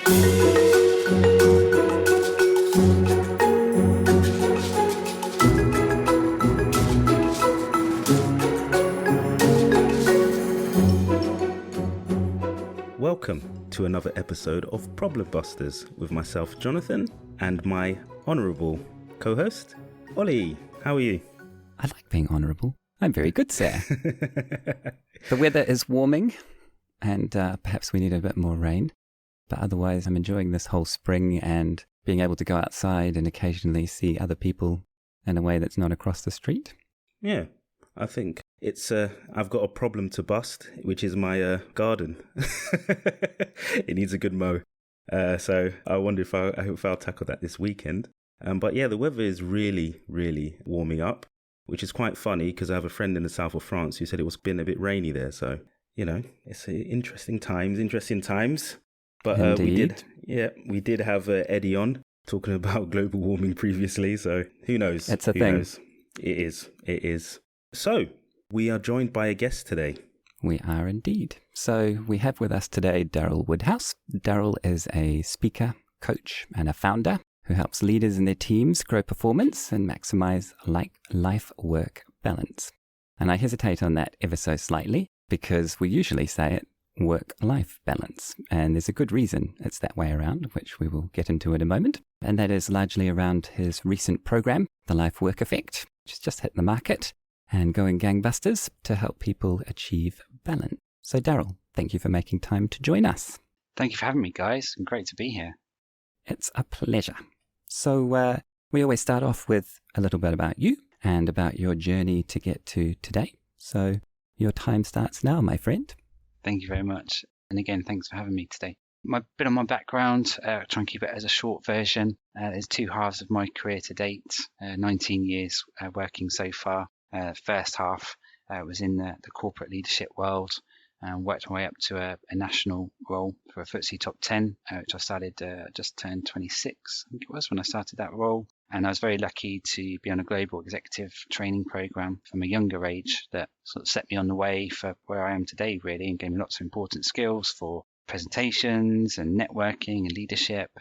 Welcome to another episode of Problem Busters with myself, Jonathan, and my honourable co-host, Ollie. How are you? I like being honourable. I'm very good, sir. The weather is warming, and perhaps we need a bit more rain. But otherwise, I'm enjoying this whole spring and being able to go outside and occasionally see other people in a way that's not across the street. Yeah, I think it's I've got a problem to bust, which is my garden. It needs a good mow. So I wonder if I'll tackle that this weekend. But yeah, the weather is really, really warming up, which is quite funny because I have a friend in the south of France who said it was been a bit rainy there. So, you know, it's interesting times. But we did have Eddie on talking about global warming previously. So who knows? It's a thing. Knows? It is. So we are joined by a guest today. We are indeed. So we have with us today Daryl Woodhouse. Daryl is a speaker, coach, and a founder who helps leaders and their teams grow performance and maximize life-work balance. And I hesitate on that ever so slightly because we usually say it work-life balance. And there's a good reason it's that way around, which we will get into in a moment. And that is largely around his recent program, The Life Work Effect, which has just hit the market and going gangbusters to help people achieve balance. So Daryl, thank you for making time to join us. Thank you for having me, guys. Great to be here. It's a pleasure. So we always start off with a little bit about you and about your journey to get to today. So your time starts now, my friend. Thank you very much. And again, thanks for having me today. My bit of my background, try and keep it as a short version. There's two halves of my career to date, 19 years working so far. First half was in the corporate leadership world and worked my way up to a national role for a FTSE Top 10, which I started, just turned 26, I think it was, when I started that role. And I was very lucky to be on a global executive training program from a younger age that sort of set me on the way for where I am today, really, and gave me lots of important skills for presentations and networking and leadership,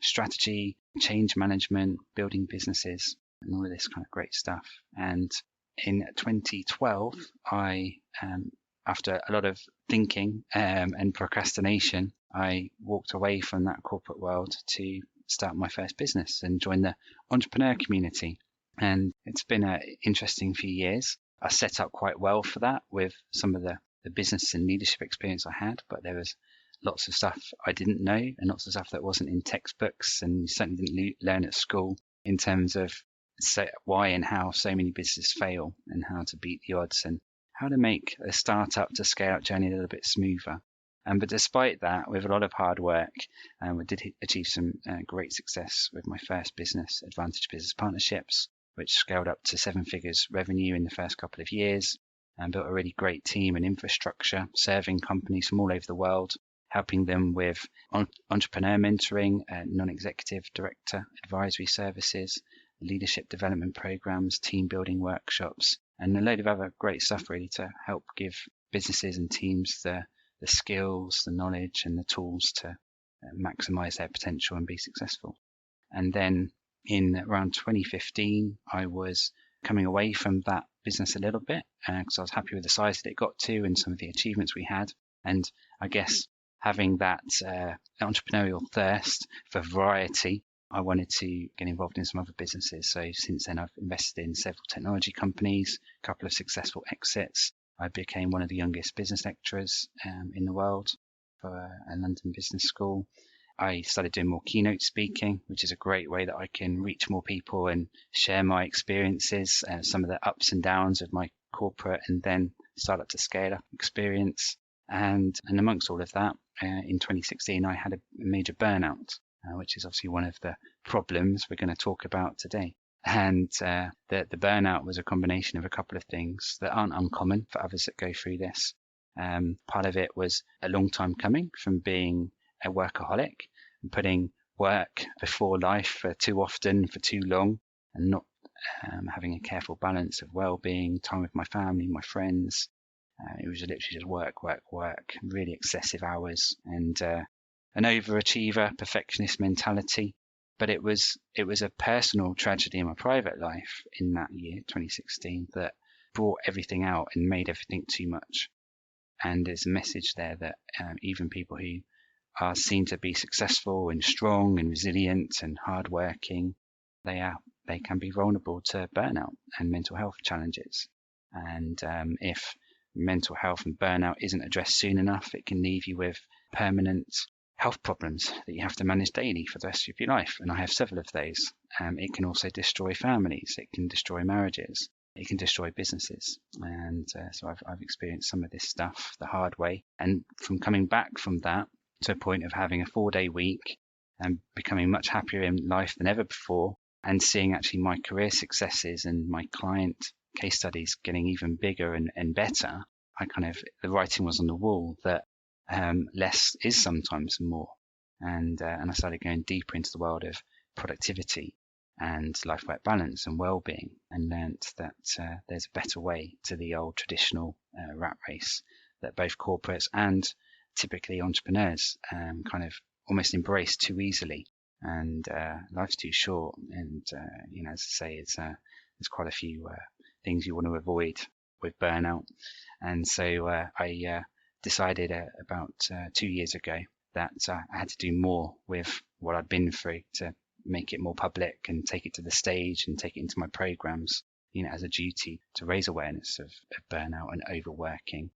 strategy, change management, building businesses, and all of this kind of great stuff. And in 2012, I, after a lot of thinking and procrastination, I walked away from that corporate world to start my first business and join the entrepreneur community. And it's been an interesting few years. I set up quite well for that with some of the business and leadership experience I had, but there was lots of stuff I didn't know and lots of stuff that wasn't in textbooks and certainly didn't learn at school in terms of why and how so many businesses fail and how to beat the odds and how to make a startup to scale up journey a little bit smoother. But despite that, with a lot of hard work, we did achieve some great success with my first business, Advantage Business Partnerships, which scaled up to 7 figures revenue in the first couple of years and built a really great team and infrastructure, serving companies from all over the world, helping them with entrepreneur mentoring, non-executive director advisory services, leadership development programs, team building workshops, and a load of other great stuff really to help give businesses and teams the skills, the knowledge and the tools to maximize their potential and be successful. And then in around 2015, I was coming away from that business a little bit because I was happy with the size that it got to and some of the achievements we had. And I guess having that entrepreneurial thirst for variety, I wanted to get involved in some other businesses. So since then, I've invested in several technology companies, a couple of successful exits. I became one of the youngest business lecturers in the world for a London business school. I started doing more keynote speaking, which is a great way that I can reach more people and share my experiences, some of the ups and downs of my corporate and then startup to scale up experience. And amongst all of that, in 2016, I had a major burnout, which is obviously one of the problems we're going to talk about today. And the burnout was a combination of a couple of things that aren't uncommon for others that go through this. Part of it was a long time coming from being a workaholic and putting work before life for too often, for too long, and not having a careful balance of well-being, time with my family, my friends. It was literally just work, really excessive hours. And an overachiever, perfectionist mentality. But it was a personal tragedy in my private life in that year, 2016, that brought everything out and made everything too much. And there's a message there that even people who are seen to be successful and strong and resilient and hardworking, they can be vulnerable to burnout and mental health challenges. And if mental health and burnout isn't addressed soon enough, it can leave you with permanent health problems that you have to manage daily for the rest of your life. And I have several of those. It can also destroy families. It can destroy marriages. It can destroy businesses. And so I've experienced some of this stuff the hard way. And from coming back from that to a point of having a 4-day week and becoming much happier in life than ever before, and seeing actually my career successes and my client case studies getting even bigger and better, the writing was on the wall that less is sometimes more. And I started going deeper into the world of productivity and life-work balance and well-being, and learnt that there's a better way to the old traditional rat race that both corporates and typically entrepreneurs kind of almost embrace too easily. And life's too short, and as I say, there's quite a few things you want to avoid with burnout. And so I decided about 2 years ago that I had to do more with what I'd been through to make it more public and take it to the stage and take it into my programs, as a duty to raise awareness of burnout and overworking,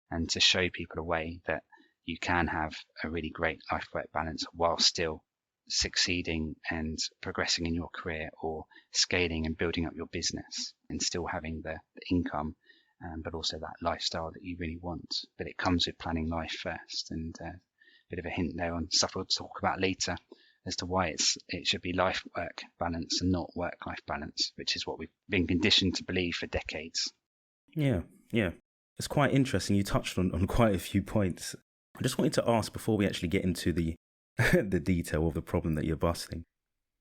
and to show people a way that you can have a really great life-work balance while still succeeding and progressing in your career, or scaling and building up your business and still having the income, but also that lifestyle that you really want. But it comes with planning life first, and a bit of a hint there on stuff we'll talk about later as to why it should be life-work balance and not work-life balance, which is what we've been conditioned to believe for decades. Yeah. It's quite interesting. You touched on quite a few points. I just wanted to ask, before we actually get into the the detail of the problem that you're busting,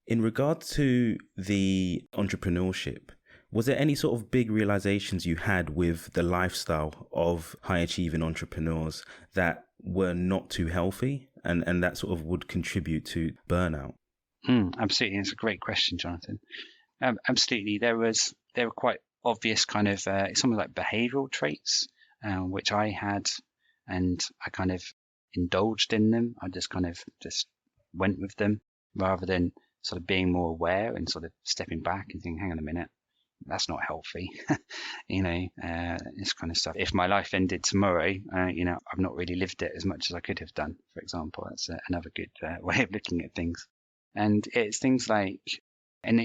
in regard to the entrepreneurship, was there any sort of big realizations you had with the lifestyle of high-achieving entrepreneurs that were not too healthy and that sort of would contribute to burnout? Absolutely. It's a great question, Jonathan. Absolutely. There were quite obvious kind of some like behavioral traits, which I had, and I kind of indulged in them. I just went with them rather than sort of being more aware and sort of stepping back and thinking, hang on a minute, that's not healthy. This kind of stuff. If my life ended tomorrow, I've not really lived it as much as I could have done, for example. That's another good way of looking at things. And it's things like,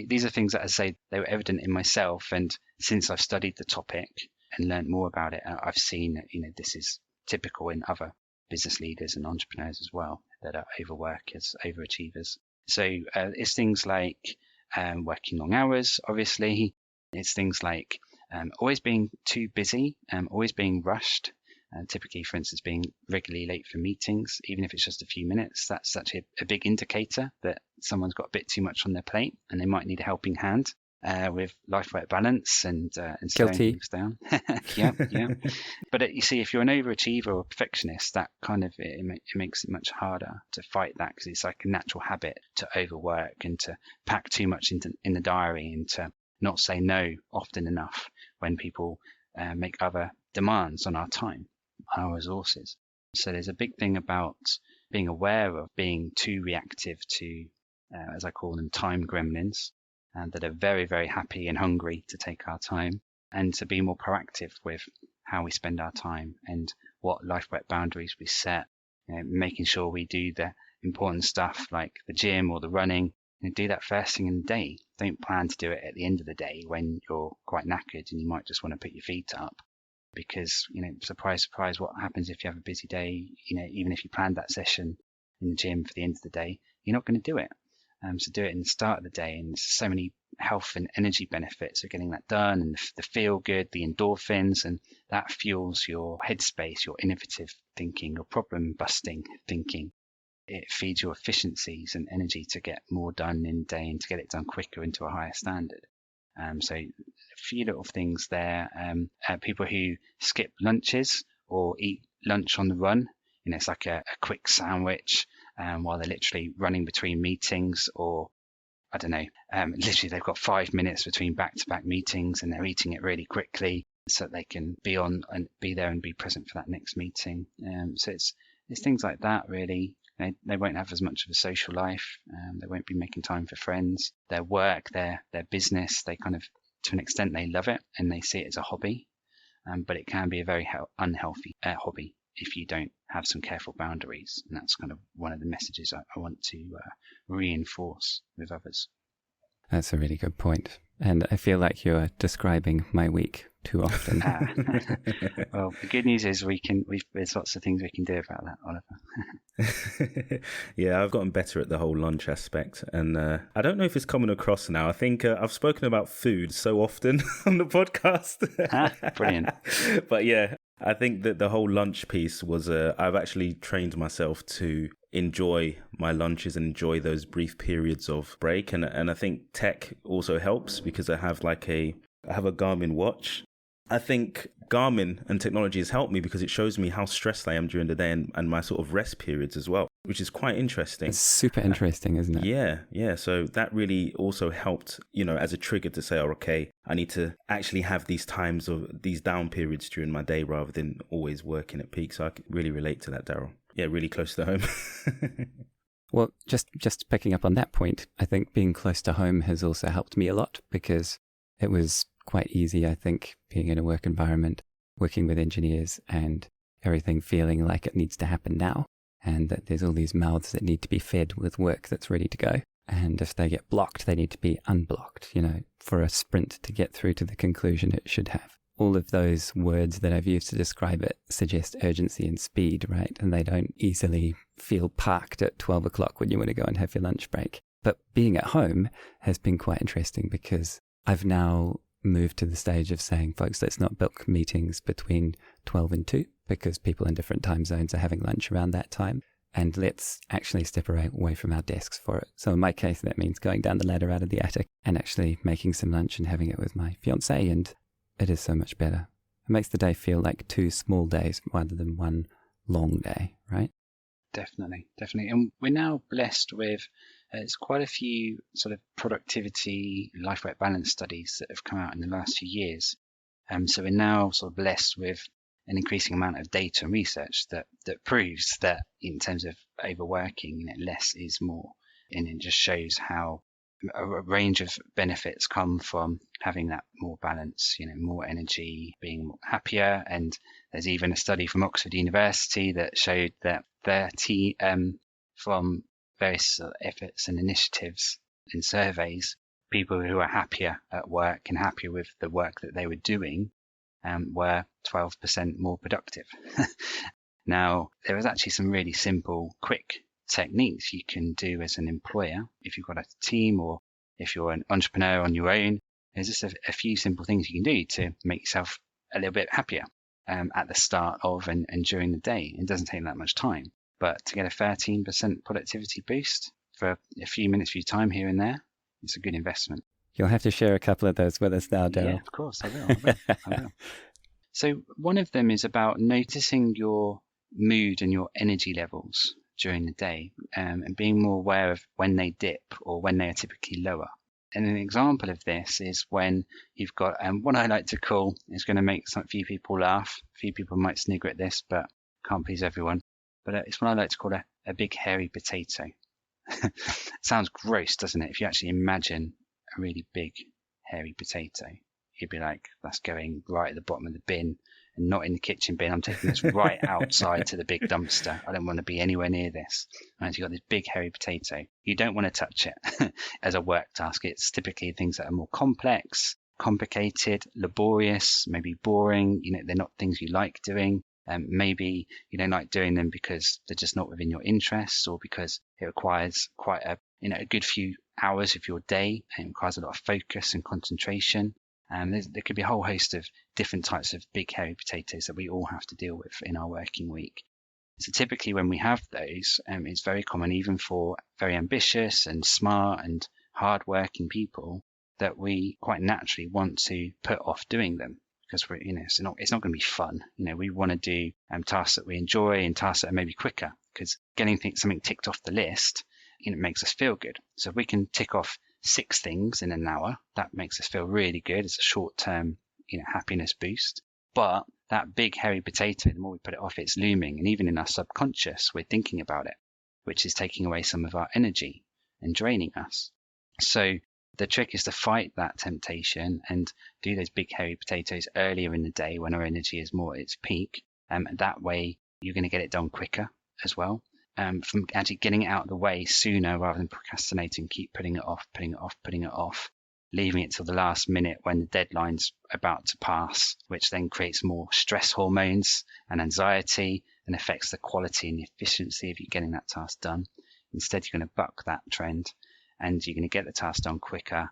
these are things that, as I say, they were evident in myself. And since I've studied the topic and learned more about it, I've seen that, this is typical in other business leaders and entrepreneurs as well, that are overworkers, overachievers. So it's things like working long hours, obviously. It's things like always being too busy, always being rushed. Typically, for instance, being regularly late for meetings, even if it's just a few minutes. That's such a big indicator that someone's got a bit too much on their plate and they might need a helping hand with life-work balance and slowing things down. Yeah. But you see, if you're an overachiever or a perfectionist, that kind of it makes it much harder to fight that, because it's like a natural habit to overwork and to pack too much in the diary and to not say no often enough when people make other demands on our time, our resources. So there's a big thing about being aware of being too reactive to, as I call them, time gremlins, and that are very, very happy and hungry to take our time, and to be more proactive with how we spend our time and what life-work boundaries we set, making sure we do the important stuff like the gym or the running, and do that first thing in the day. Don't plan to do it at the end of the day when you're quite knackered and you might just want to put your feet up, because, surprise, surprise, what happens if you have a busy day? Even if you planned that session in the gym for the end of the day, you're not going to do it. So do it in the start of the day, and there's so many health and energy benefits of getting that done, and the feel good, the endorphins, and that fuels your headspace, your innovative thinking, your problem busting thinking. It feeds your efficiencies and energy to get more done in the day and to get it done quicker and to a higher standard. So a few little things there. People who skip lunches or eat lunch on the run, it's like a quick sandwich while they're literally running between meetings, or I don't know, literally they've got 5 minutes between back-to-back meetings and they're eating it really quickly so that they can be on and be there and be present for that next meeting. So it's things like that, really. They won't have as much of a social life. They won't be making time for friends. Their work, their business, they kind of, to an extent, they love it and they see it as a hobby. But it can be a very unhealthy hobby if you don't have some careful boundaries. And that's kind of one of the messages I want to reinforce with others. That's a really good point. And I feel like you're describing my week too often. Well, the good news is there's lots of things we can do about that, Oliver. Yeah, I've gotten better at the whole lunch aspect. And I don't know if it's coming across now. I think I've spoken about food so often on the podcast. Brilliant. But yeah, I think that the whole lunch piece was, I've actually trained myself to enjoy my lunches and enjoy those brief periods of break. And I think tech also helps because I have a Garmin watch. I think Garmin and technology has helped me because it shows me how stressed I am during the day and my sort of rest periods as well, which is quite interesting. It's super interesting, isn't it? Yeah. So that really also helped, as a trigger to say, okay, I need to actually have these times of these down periods during my day rather than always working at peak. So I can really relate to that, Daryl. Yeah, really close to home. Well, just picking up on that point, I think being close to home has also helped me a lot because it was quite easy, I think, being in a work environment, working with engineers and everything feeling like it needs to happen now and that there's all these mouths that need to be fed with work that's ready to go. And if they get blocked, they need to be unblocked, for a sprint to get through to the conclusion it should have. All of those words that I've used to describe it suggest urgency and speed, right? And they don't easily feel parked at 12 o'clock when you want to go and have your lunch break. But being at home has been quite interesting because I've now moved to the stage of saying, folks, let's not book meetings between 12 and 2 because people in different time zones are having lunch around that time. And let's actually step away from our desks for it. So in my case, that means going down the ladder out of the attic and actually making some lunch and having it with my fiancée. And it is so much better. It makes the day feel like 2 small days rather than 1 long day, right? Definitely. And we're now blessed with there's quite a few sort of productivity, life-work balance studies that have come out in the last few years. So we're now sort of blessed with an increasing amount of data and research that proves that in terms of overworking, less is more. And it just shows how a range of benefits come from having that more balance, more energy, being happier. And there's even a study from Oxford University that showed that from various efforts and initiatives and surveys, people who are happier at work and happier with the work that they were doing were 12% more productive. Now, there was actually some really simple, quick techniques you can do as an employer if you've got a team or if you're an entrepreneur on your own. There's just a few simple things you can do to make yourself a little bit happier at the start of and during the day. It doesn't take that much time, but to get a 13% productivity boost for a few minutes of your time here and there, it's a good investment. You'll have to share a couple of those with us now, Daryl. Yeah, of course, I will. So one of them is about noticing your mood and your energy levels during the day and being more aware of when they dip or when they are typically lower. And an example of this is when you've got what I like to call, is going to make a few people laugh. A few people might snigger at this, but can't please everyone. But it's what I like to call a big hairy potato. Sounds gross, doesn't it? If you actually imagine a really big hairy potato, you'd be like, that's going right at the bottom of the bin and not in the kitchen bin. I'm taking this right outside to the big dumpster. I don't want to be anywhere near this. And so you've got this big hairy potato. You don't want to touch it as a work task. It's typically things that are more complex, complicated, laborious, maybe boring. They're not things you like doing. Maybe you don't like doing them because they're just not within your interests or because it requires quite a good few hours of your day and it requires a lot of focus and concentration. There could be a whole host of different types of big hairy potatoes that we all have to deal with in our working week. So typically when we have those, it's very common even for very ambitious and smart and hard-working people that we quite naturally want to put off doing them because it's not going to be fun. We want to do tasks that we enjoy and tasks that are maybe quicker because getting something ticked off the list, makes us feel good. So if we can tick off 6 things in an hour, that makes us feel really good. It's a short-term, happiness boost. But that big hairy potato, the more we put it off, it's looming. And even in our subconscious, we're thinking about it, which is taking away some of our energy and draining us. So the trick is to fight that temptation and do those big hairy potatoes earlier in the day when our energy is more at its peak. That way, you're going to get it done quicker as well. From actually getting it out of the way sooner rather than procrastinating, keep putting it off, leaving it till the last minute when the deadline's about to pass, which then creates more stress hormones and anxiety and affects the quality and the efficiency of you getting that task done. Instead, you're going to buck that trend and you're going to get the task done quicker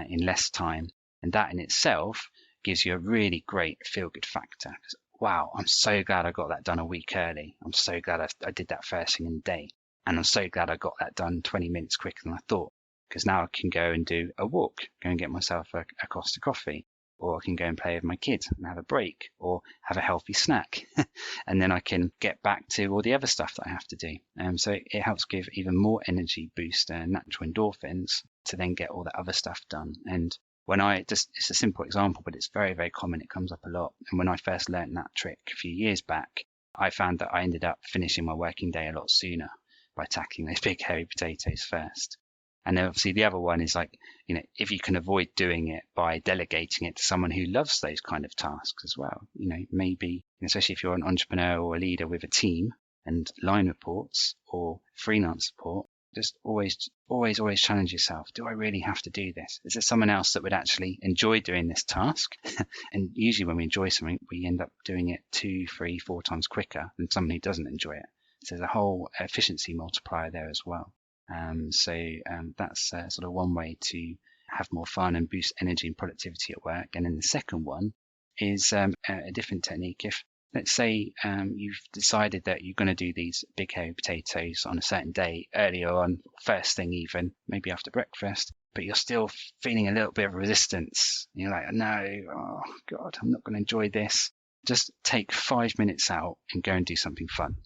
in less time. And that in itself gives you a really great feel-good factor. Wow, I'm so glad I got that done a week early. I'm so glad I did that first thing in the day. And I'm so glad I got that done 20 minutes quicker than I thought. Because now I can go and do a walk, go and get myself a Costa coffee, or I can go and play with my kids and have a break, or have a healthy snack. And then I can get back to all the other stuff that I have to do. So it helps give even more energy boost and natural endorphins to then get all the other stuff done. And it's a simple example, but it's very, very common. It comes up a lot. And when I first learned that trick a few years back, I found that I ended up finishing my working day a lot sooner by tackling those big hairy potatoes first. And then obviously the other one is if you can avoid doing it by delegating it to someone who loves those kind of tasks as well, maybe, especially if you're an entrepreneur or a leader with a team and line reports or freelance support, just always challenge yourself. Do I really have to do this? Is there someone else that would actually enjoy doing this task? And usually when we enjoy something, we end up doing it 2, 3, 4 times quicker than someone who doesn't enjoy it. So there's a whole efficiency multiplier there as well. That's sort of one way to have more fun and boost energy and productivity at work. And then the second one is a different technique. If, let's say, you've decided that you're going to do these big hairy potatoes on a certain day earlier on, first thing even, maybe after breakfast, but you're still feeling a little bit of resistance. You're like, no, oh God, I'm not going to enjoy this. Just take 5 minutes out and go and do something fun.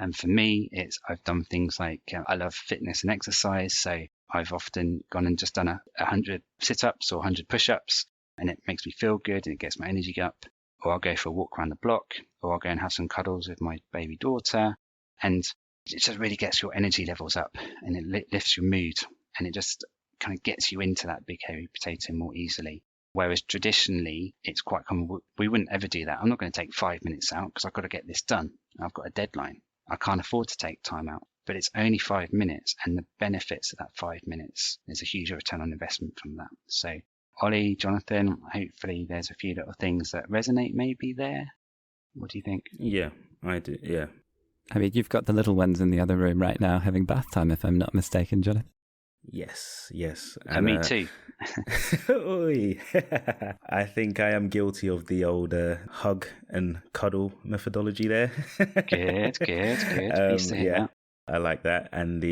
And for me, I've done things like I love fitness and exercise. So I've often gone and just done 100 sit-ups or 100 push-ups, and it makes me feel good and it gets my energy up. Or I'll go for a walk around the block, or I'll go and have some cuddles with my baby daughter. And it just really gets your energy levels up and it lifts your mood, and it just kind of gets you into that big hairy potato more easily. Whereas traditionally, it's quite common. We wouldn't ever do that. I'm not going to take 5 minutes out because I've got to get this done. I've got a deadline. I can't afford to take time out, but it's only 5 minutes, and the benefits of that 5 minutes, there's a huge return on investment from that. So Ollie, Jonathan, hopefully there's a few little things that resonate maybe there. What do you think? Yeah, I do. Yeah. I mean, you've got the little ones in the other room right now having bath time, if I'm not mistaken, Jonathan. Yes. And me too. I think I am guilty of the old hug and cuddle methodology there. Good. Yeah, I like that. And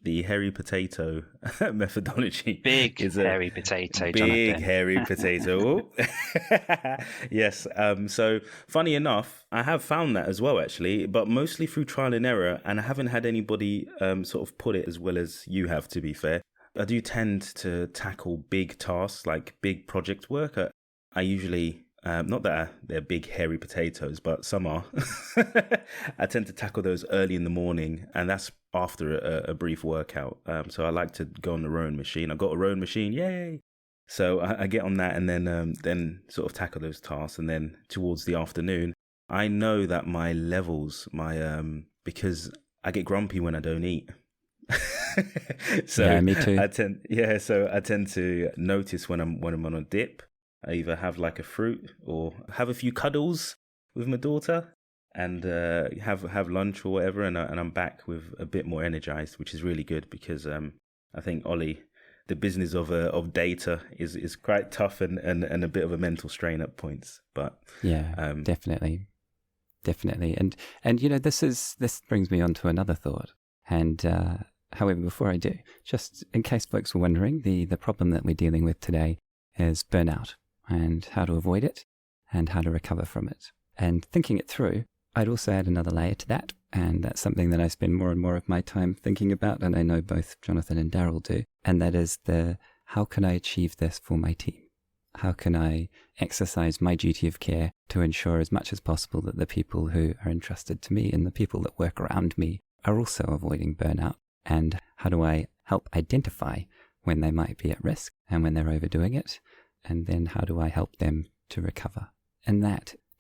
the hairy potato methodology. Hairy potato, big Jonathan. Hairy potato. Yes. So funny enough, I have found that as well, actually, but mostly through trial and error. And I haven't had anybody sort of put it as well as you have, to be fair. I do tend to tackle big tasks, like big project work. I usually, not that they're big hairy potatoes, but some are. I tend to tackle those early in the morning, and that's after a brief workout. So I like to go on the rowing machine. I've got a rowing machine, yay! So I get on that and then sort of tackle those tasks. And then towards the afternoon, I know that my levels, because I get grumpy when I don't eat. So yeah, me too. I tend to notice when I'm on a dip. I either have like a fruit or have a few cuddles with my daughter and have lunch or whatever, and I'm back with a bit more energized, which is really good because I think, Ollie, the business of data is quite tough and a bit of a mental strain at points. But yeah, definitely. And this brings me on to another thought. And however, before I do, just in case folks were wondering, the problem that we're dealing with today is burnout and how to avoid it and how to recover from it. And thinking it through, I'd also add another layer to that, and that's something that I spend more and more of my time thinking about, and I know both Jonathan and Daryl do, and that is how can I achieve this for my team? How can I exercise my duty of care to ensure as much as possible that the people who are entrusted to me and the people that work around me are also avoiding burnout? And how do I help identify when they might be at risk and when they're overdoing it? And then how do I help them to recover? And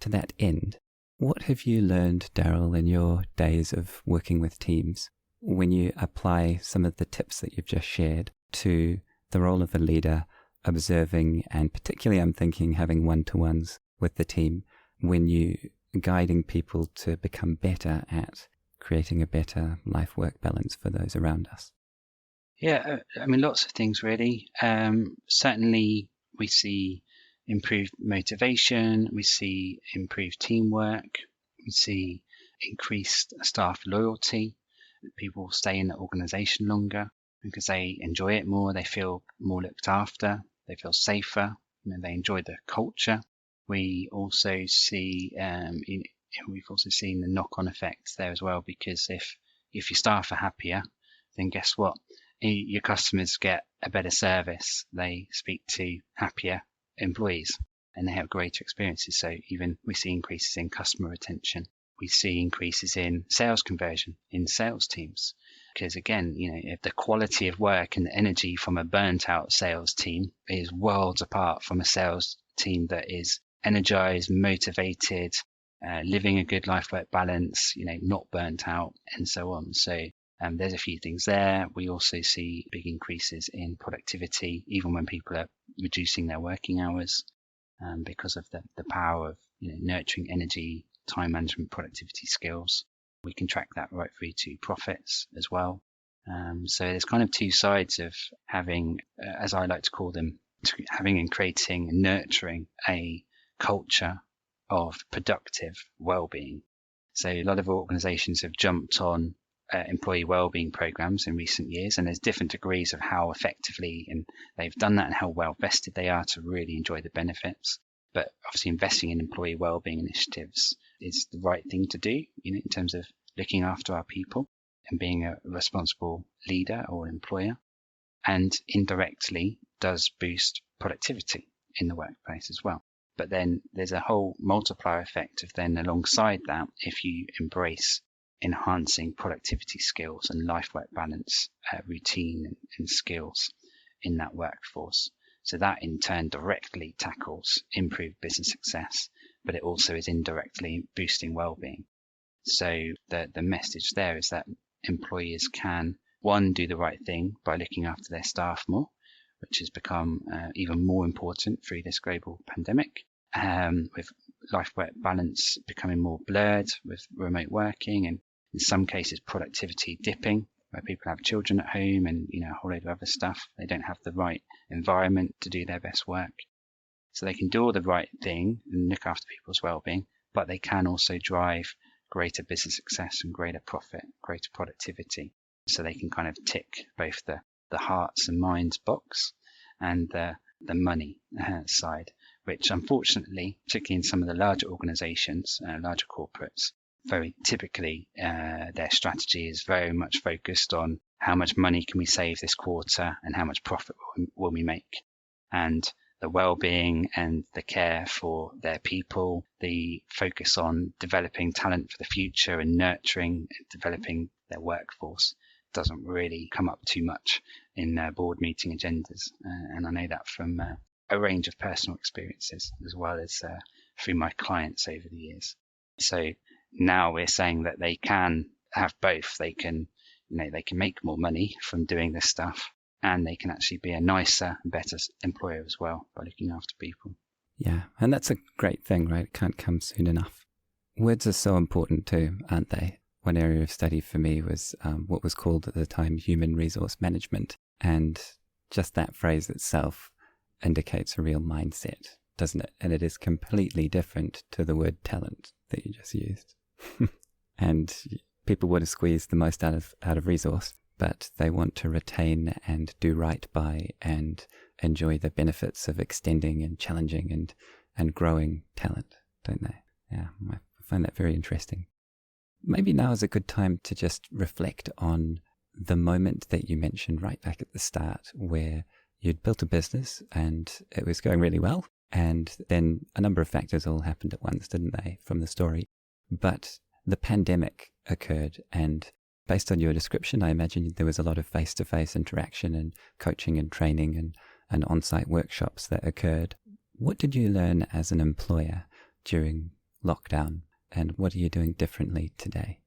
to that end, what have you learned, Daryl, in your days of working with teams when you apply some of the tips that you've just shared to the role of a leader, observing, and particularly I'm thinking having one-to-ones with the team, when you guiding people to become better at creating a better life-work balance for those around us? Yeah, I mean, lots of things really. Certainly we see improved motivation, we see improved teamwork, we see increased staff loyalty. People stay in the organization longer because they enjoy it more, they feel more looked after, they feel safer, they enjoy the culture. We also see, we've also seen the knock-on effects there as well, because if your staff are happier, then guess what? Your customers get a better service. They speak to happier employees and they have greater experiences. So even we see increases in customer retention. We see increases in sales conversion in sales teams. Because again, if the quality of work and the energy from a burnt out sales team is worlds apart from a sales team that is energized, motivated, living a good life-work balance, not burnt out, and so on. So there's a few things there. We also see big increases in productivity, even when people are reducing their working hours, because of the power of nurturing energy, time management, productivity skills. We can track that right through to profits as well. So there's kind of two sides of having, as I like to call them, having and creating and nurturing a culture of productive well-being. So a lot of organizations have jumped on employee well-being programs in recent years, and there's different degrees of how effectively and they've done that and how well vested they are to really enjoy the benefits. But obviously investing in employee well-being initiatives is the right thing to do, in terms of looking after our people and being a responsible leader or employer, and indirectly does boost productivity in the workplace as well. But then there's a whole multiplier effect of then alongside that, if you embrace enhancing productivity skills and life work balance, routine and skills in that workforce. So that in turn directly tackles improved business success, but it also is indirectly boosting well-being. So the message there is that employers can, one, do the right thing by looking after their staff more, which has become even more important through this global pandemic, with life-work balance becoming more blurred with remote working, and in some cases productivity dipping, where people have children at home and a whole load of other stuff. They don't have the right environment to do their best work. So they can do all the right thing and look after people's well-being, but they can also drive greater business success and greater profit, greater productivity. So they can kind of tick both the hearts and minds box and the money side, which unfortunately, particularly in some of the larger organizations, larger corporates, very typically their strategy is very much focused on how much money can we save this quarter and how much profit will we make. And the well-being and the care for their people, the focus on developing talent for the future and nurturing and developing their workforce doesn't really come up too much in board meeting agendas. And I know that from a range of personal experiences, as well as through my clients over the years. So now we're saying that they can have both. They can, they can make more money from doing this stuff, and they can actually be a nicer and better employer as well by looking after people. Yeah, and that's a great thing, right? It can't come soon enough. Words are so important too, aren't they? One area of study for me was what was called at the time human resource management. And just that phrase itself indicates a real mindset, doesn't it? And it is completely different to the word talent that you just used. And people want to squeeze the most out of resource, but they want to retain and do right by and enjoy the benefits of extending and challenging and growing talent, don't they? Yeah, my find that very interesting. Maybe now is a good time to just reflect on the moment that you mentioned right back at the start, where you'd built a business and it was going really well. And then a number of factors all happened at once, didn't they, from the story? But the pandemic occurred, and based on your description, I imagine there was a lot of face-to-face interaction and coaching and training and on-site workshops that occurred. What did you learn as an employer during lockdown, and what are you doing differently today?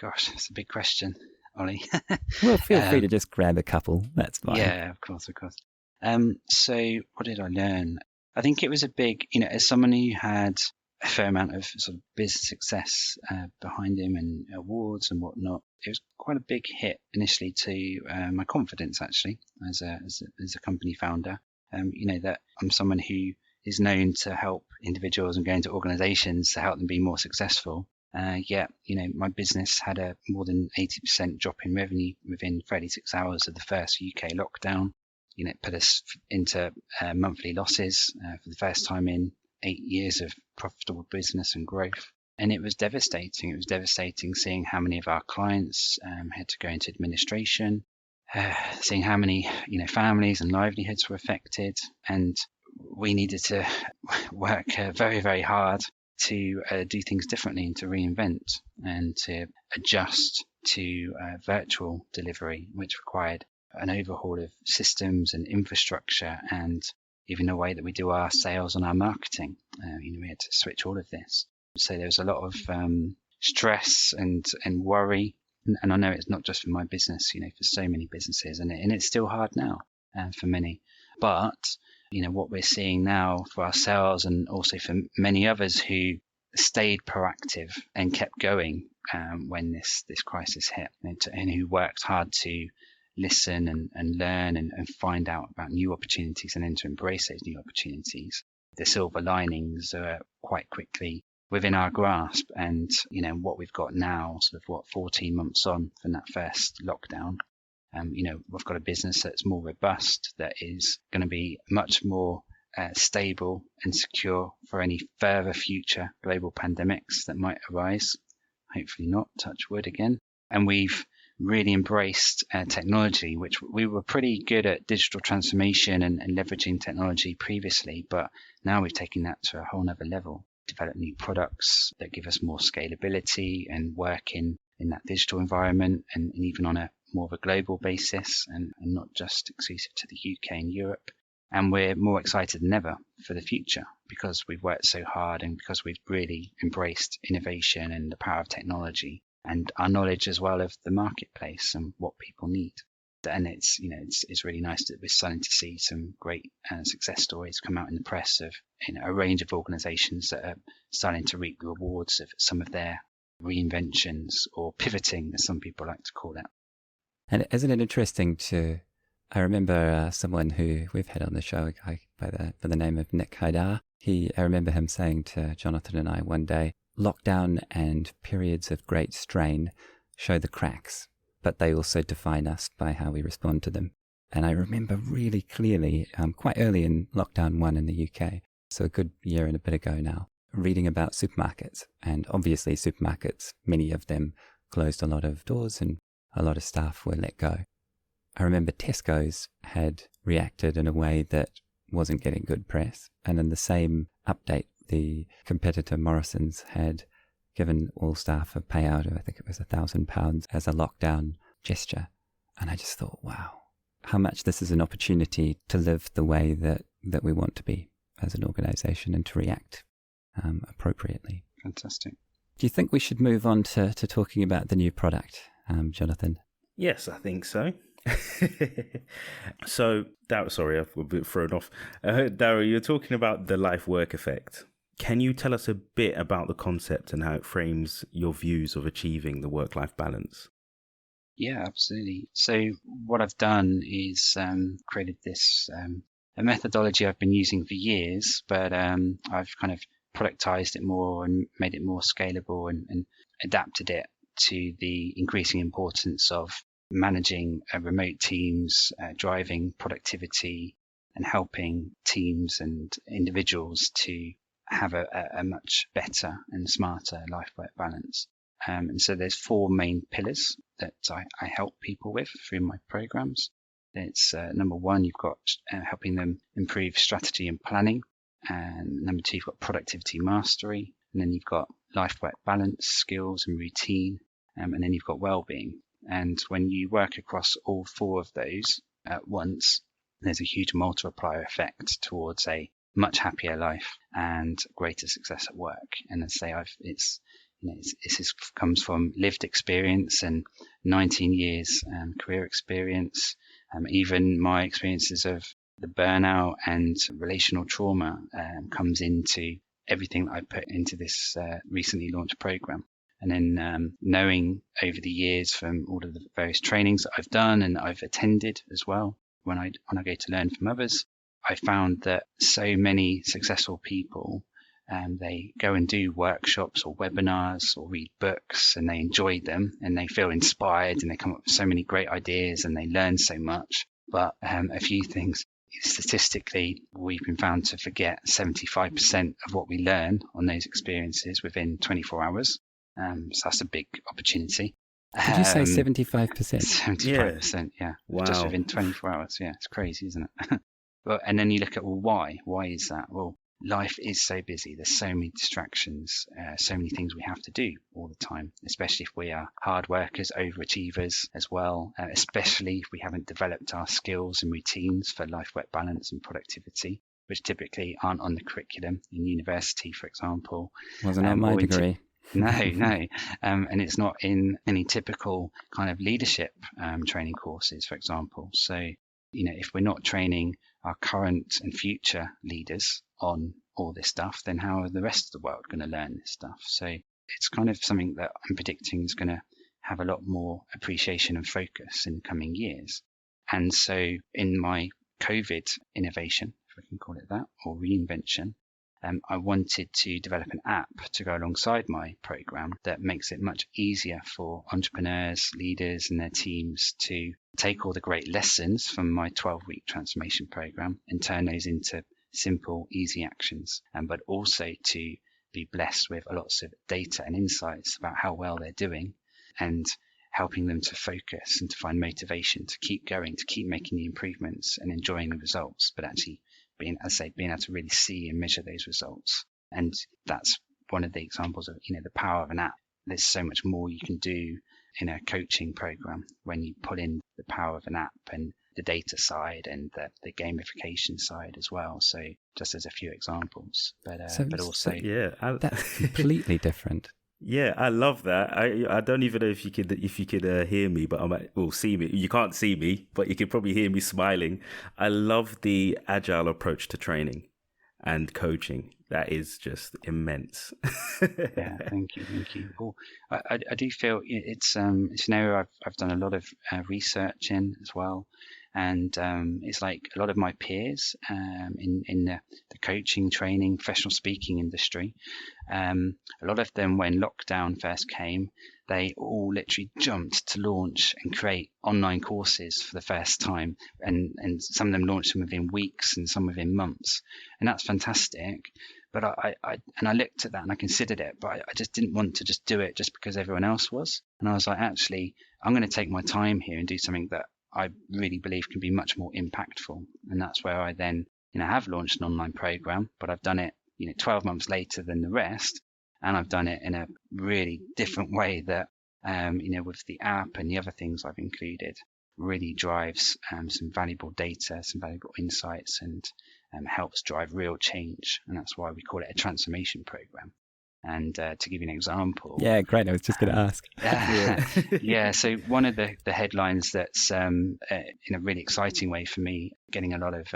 Gosh, that's a big question, Ollie. Well, feel free to just grab a couple. That's fine. Yeah, of course. So what did I learn? I think it was a big, as someone who had a fair amount of sort of business success behind him and awards and whatnot, it was quite a big hit initially to my confidence, actually, as a company founder. That I'm someone who is known to help individuals and go into organizations to help them be more successful. Yet, my business had a more than 80% drop in revenue within 36 hours of the first UK lockdown. It put us into monthly losses for the first time in 8 years of profitable business and growth. And it was devastating. It was devastating seeing how many of our clients had to go into administration, seeing how many, families and livelihoods were affected. And we needed to work very, very hard to do things differently and to reinvent and to adjust to virtual delivery, which required an overhaul of systems and infrastructure and even the way that we do our sales and our marketing. We had to switch all of this. So there was a lot of stress and worry. And I know it's not just for my business, for so many businesses, and it's still hard now for many. But, what we're seeing now for ourselves and also for many others who stayed proactive and kept going when this crisis hit, and who worked hard to listen and learn and find out about new opportunities and then to embrace those new opportunities. The silver linings are quite quickly within our grasp, and what we've got now, 14 months on from that first lockdown, we've got a business that's more robust, that is going to be much more stable and secure for any further future global pandemics that might arise. Hopefully not, touch wood again. And we've really embraced technology, which we were pretty good at digital transformation and leveraging technology previously, but now we've taken that to a whole nother level. Develop new products that give us more scalability and work in that digital environment and even on a more of a global basis and not just exclusive to the UK and Europe. And we're more excited than ever for the future because we've worked so hard and because we've really embraced innovation and the power of technology and our knowledge as well of the marketplace and what people need. And it's really nice that we're starting to see some great success stories come out in the press of a range of organizations that are starting to reap the rewards of some of their reinventions or pivoting, as some people like to call it. And isn't it interesting I remember someone who we've had on the show, a guy by the name of Nick Haidar. I remember him saying to Jonathan and I one day, lockdown and periods of great strain show the cracks, but they also define us by how we respond to them. And I remember really clearly, quite early in lockdown 1 in the UK, so a good year and a bit ago now, reading about supermarkets. And obviously supermarkets, many of them closed a lot of doors and a lot of staff were let go. I remember Tesco's had reacted in a way that wasn't getting good press. And in the same update, the competitor Morrison's had given all staff a payout of, I think it was £1,000 as a lockdown gesture. And I just thought, wow, how much this is an opportunity to live the way that we want to be as an organization and to react appropriately. Fantastic. Do you think we should move on to talking about the new product, Jonathan? Yes, I think so. So, sorry, I'm a bit thrown off. Daryl, you're talking about the life-work effect. Can you tell us a bit about the concept and how it frames your views of achieving the work-life balance? Yeah, absolutely. So what I've done is created this a methodology I've been using for years, but I've kind of productized it more and made it more scalable and adapted it to the increasing importance of managing remote teams, driving productivity and helping teams and individuals to have a much better and smarter life-work balance. And so there's 4 main pillars that I help people with through my programs. It's number 1, you've got helping them improve strategy and planning. And number 2, you've got productivity mastery. And then you've got life-work balance, skills and routine. And then you've got well-being. And when you work across all 4 of those at once, there's a huge multiplier effect towards a much happier life and greater success at work. And as I say, this comes from lived experience and 19 years career experience. Even my experiences of the burnout and relational trauma comes into everything that I put into this recently launched program. And then knowing over the years from all of the various trainings that I've done and I've attended as well, when I go to learn from others, I found that so many successful people, they go and do workshops or webinars or read books and they enjoy them and they feel inspired and they come up with so many great ideas and they learn so much. But a few things, statistically, we've been found to forget 75% of what we learn on those experiences within 24 hours. So that's a big opportunity. Did you say 75%? 75%, yeah. Wow. Just within 24 hours. Yeah, it's crazy, isn't it? Well, and then you look at, well, why? Why is that? Well, life is so busy. There's so many distractions, so many things we have to do all the time, especially if we are hard workers, overachievers as well, especially if we haven't developed our skills and routines for life-work balance and productivity, which typically aren't on the curriculum in university, for example. Wasn't on my degree. No. And it's not in any typical kind of leadership training courses, for example. So, if we're not training our current and future leaders on all this stuff, then how are the rest of the world going to learn this stuff? So it's kind of something that I'm predicting is going to have a lot more appreciation and focus in the coming years. And so in my COVID innovation, if we can call it that, or reinvention, I wanted to develop an app to go alongside my program that makes it much easier for entrepreneurs, leaders and their teams to take all the great lessons from my 12-week transformation program and turn those into simple, easy actions, but also to be blessed with lots of data and insights about how well they're doing and helping them to focus and to find motivation to keep going, to keep making the improvements and enjoying the results, but actually being able to really see and measure those results. And that's one of the examples of, the power of an app. There's so much more you can do in a coaching program when you pull in the power of an app and the data side and the gamification side as well. So just as a few examples, but also that's completely different. Yeah, I love that. I don't even know if you could hear me, but see me. You can't see me, but you can probably hear me smiling. I love the agile approach to training and coaching. That is just immense. Yeah, thank you. Well, I do feel it's an area I've done a lot of research in as well. And it's like a lot of my peers in the coaching, training, professional speaking industry, a lot of them, when lockdown first came, they all literally jumped to launch and create online courses for the first time. And some of them launched them within weeks and some within months. And that's fantastic. But I looked at that and I considered it, but I just didn't want to just do it just because everyone else was. And I was like, actually, I'm going to take my time here and do something that I really believe can be much more impactful. And that's where I then, have launched an online program, but I've done it, 12 months later than the rest. And I've done it in a really different way that, with the app and the other things I've included, really drives some valuable data, some valuable insights, and helps drive real change. And that's why we call it a transformation program. And to give you an example. Yeah, great. I was just going to ask. Yeah. So one of the headlines that's in a really exciting way for me, getting a lot of,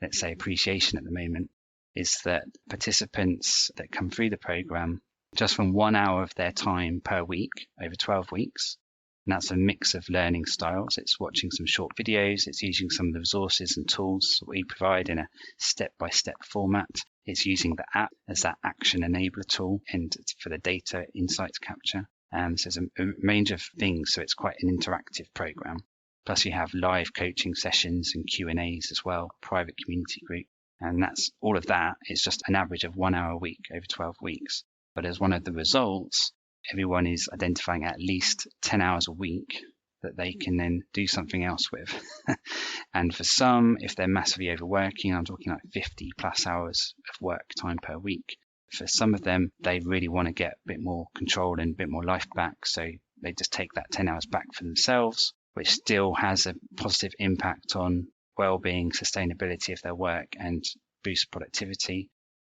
let's say, appreciation at the moment, is that participants that come through the program, just from 1 hour of their time per week over 12 weeks, and that's a mix of learning styles. It's watching some short videos. It's using some of the resources and tools that we provide in a step-by-step format. It's using the app as that action enabler tool and for the data insights capture. So there's a range of things. So it's quite an interactive program. Plus you have live coaching sessions and Q&As as well, private community group. And that's all of that is just an average of 1 hour a week over 12 weeks. But as one of the results, everyone is identifying at least 10 hours a week that they can then do something else with. And for some, if they're massively overworking, I'm talking like 50 plus hours of work time per week. For some of them, they really want to get a bit more control and a bit more life back. So they just take that 10 hours back for themselves, which still has a positive impact on well-being, sustainability of their work and boost productivity.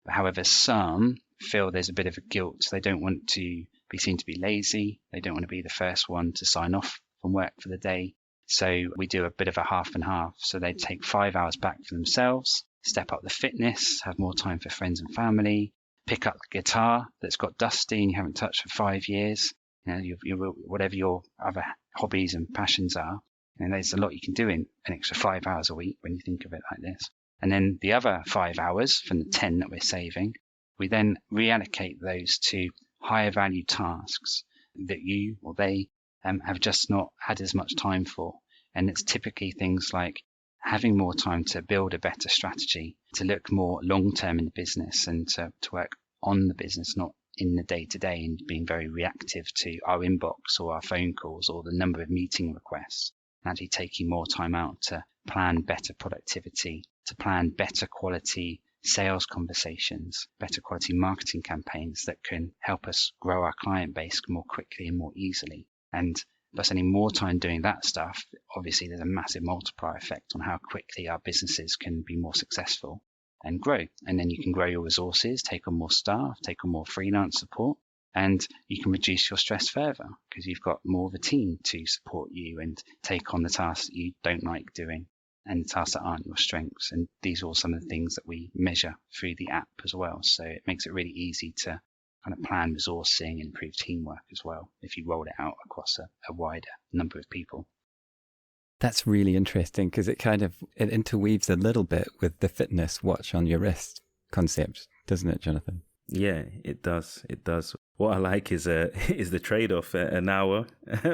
But however, some feel there's a bit of a guilt. They don't want to be seen to be lazy. They don't want to be the first one to sign off from work for the day. So we do a bit of a half and half. So they take 5 hours back for themselves, step up the fitness, have more time for friends and family, pick up the guitar that's got dusty and you haven't touched for 5 years. Whatever your other hobbies and passions are. And there's a lot you can do in an extra 5 hours a week when you think of it like this. And then the other 5 hours from the 10 that we're saving, we then reallocate those to higher value tasks that you or they have just not had as much time for. And it's typically things like having more time to build a better strategy, to look more long term in the business and to work on the business, not in the day to day and being very reactive to our inbox or our phone calls or the number of meeting requests. Actually taking more time out to plan better productivity, to plan better quality sales conversations, better quality marketing campaigns that can help us grow our client base more quickly and more easily. And by spending more time doing that stuff, obviously there's a massive multiplier effect on how quickly our businesses can be more successful and grow. And then you can grow your resources, take on more staff, take on more freelance support, and you can reduce your stress further because you've got more of a team to support you and take on the tasks that you don't like doing and the tasks that aren't your strengths. And these are all some of the things that we measure through the app as well. So it makes it really easy to kind of plan resourcing and improve teamwork as well if you roll it out across a wider number of people. That's really interesting because it interweaves a little bit with the fitness watch on your wrist concept, doesn't it, Jonathan? Yeah, it does. It does. What I like is the trade-off, an hour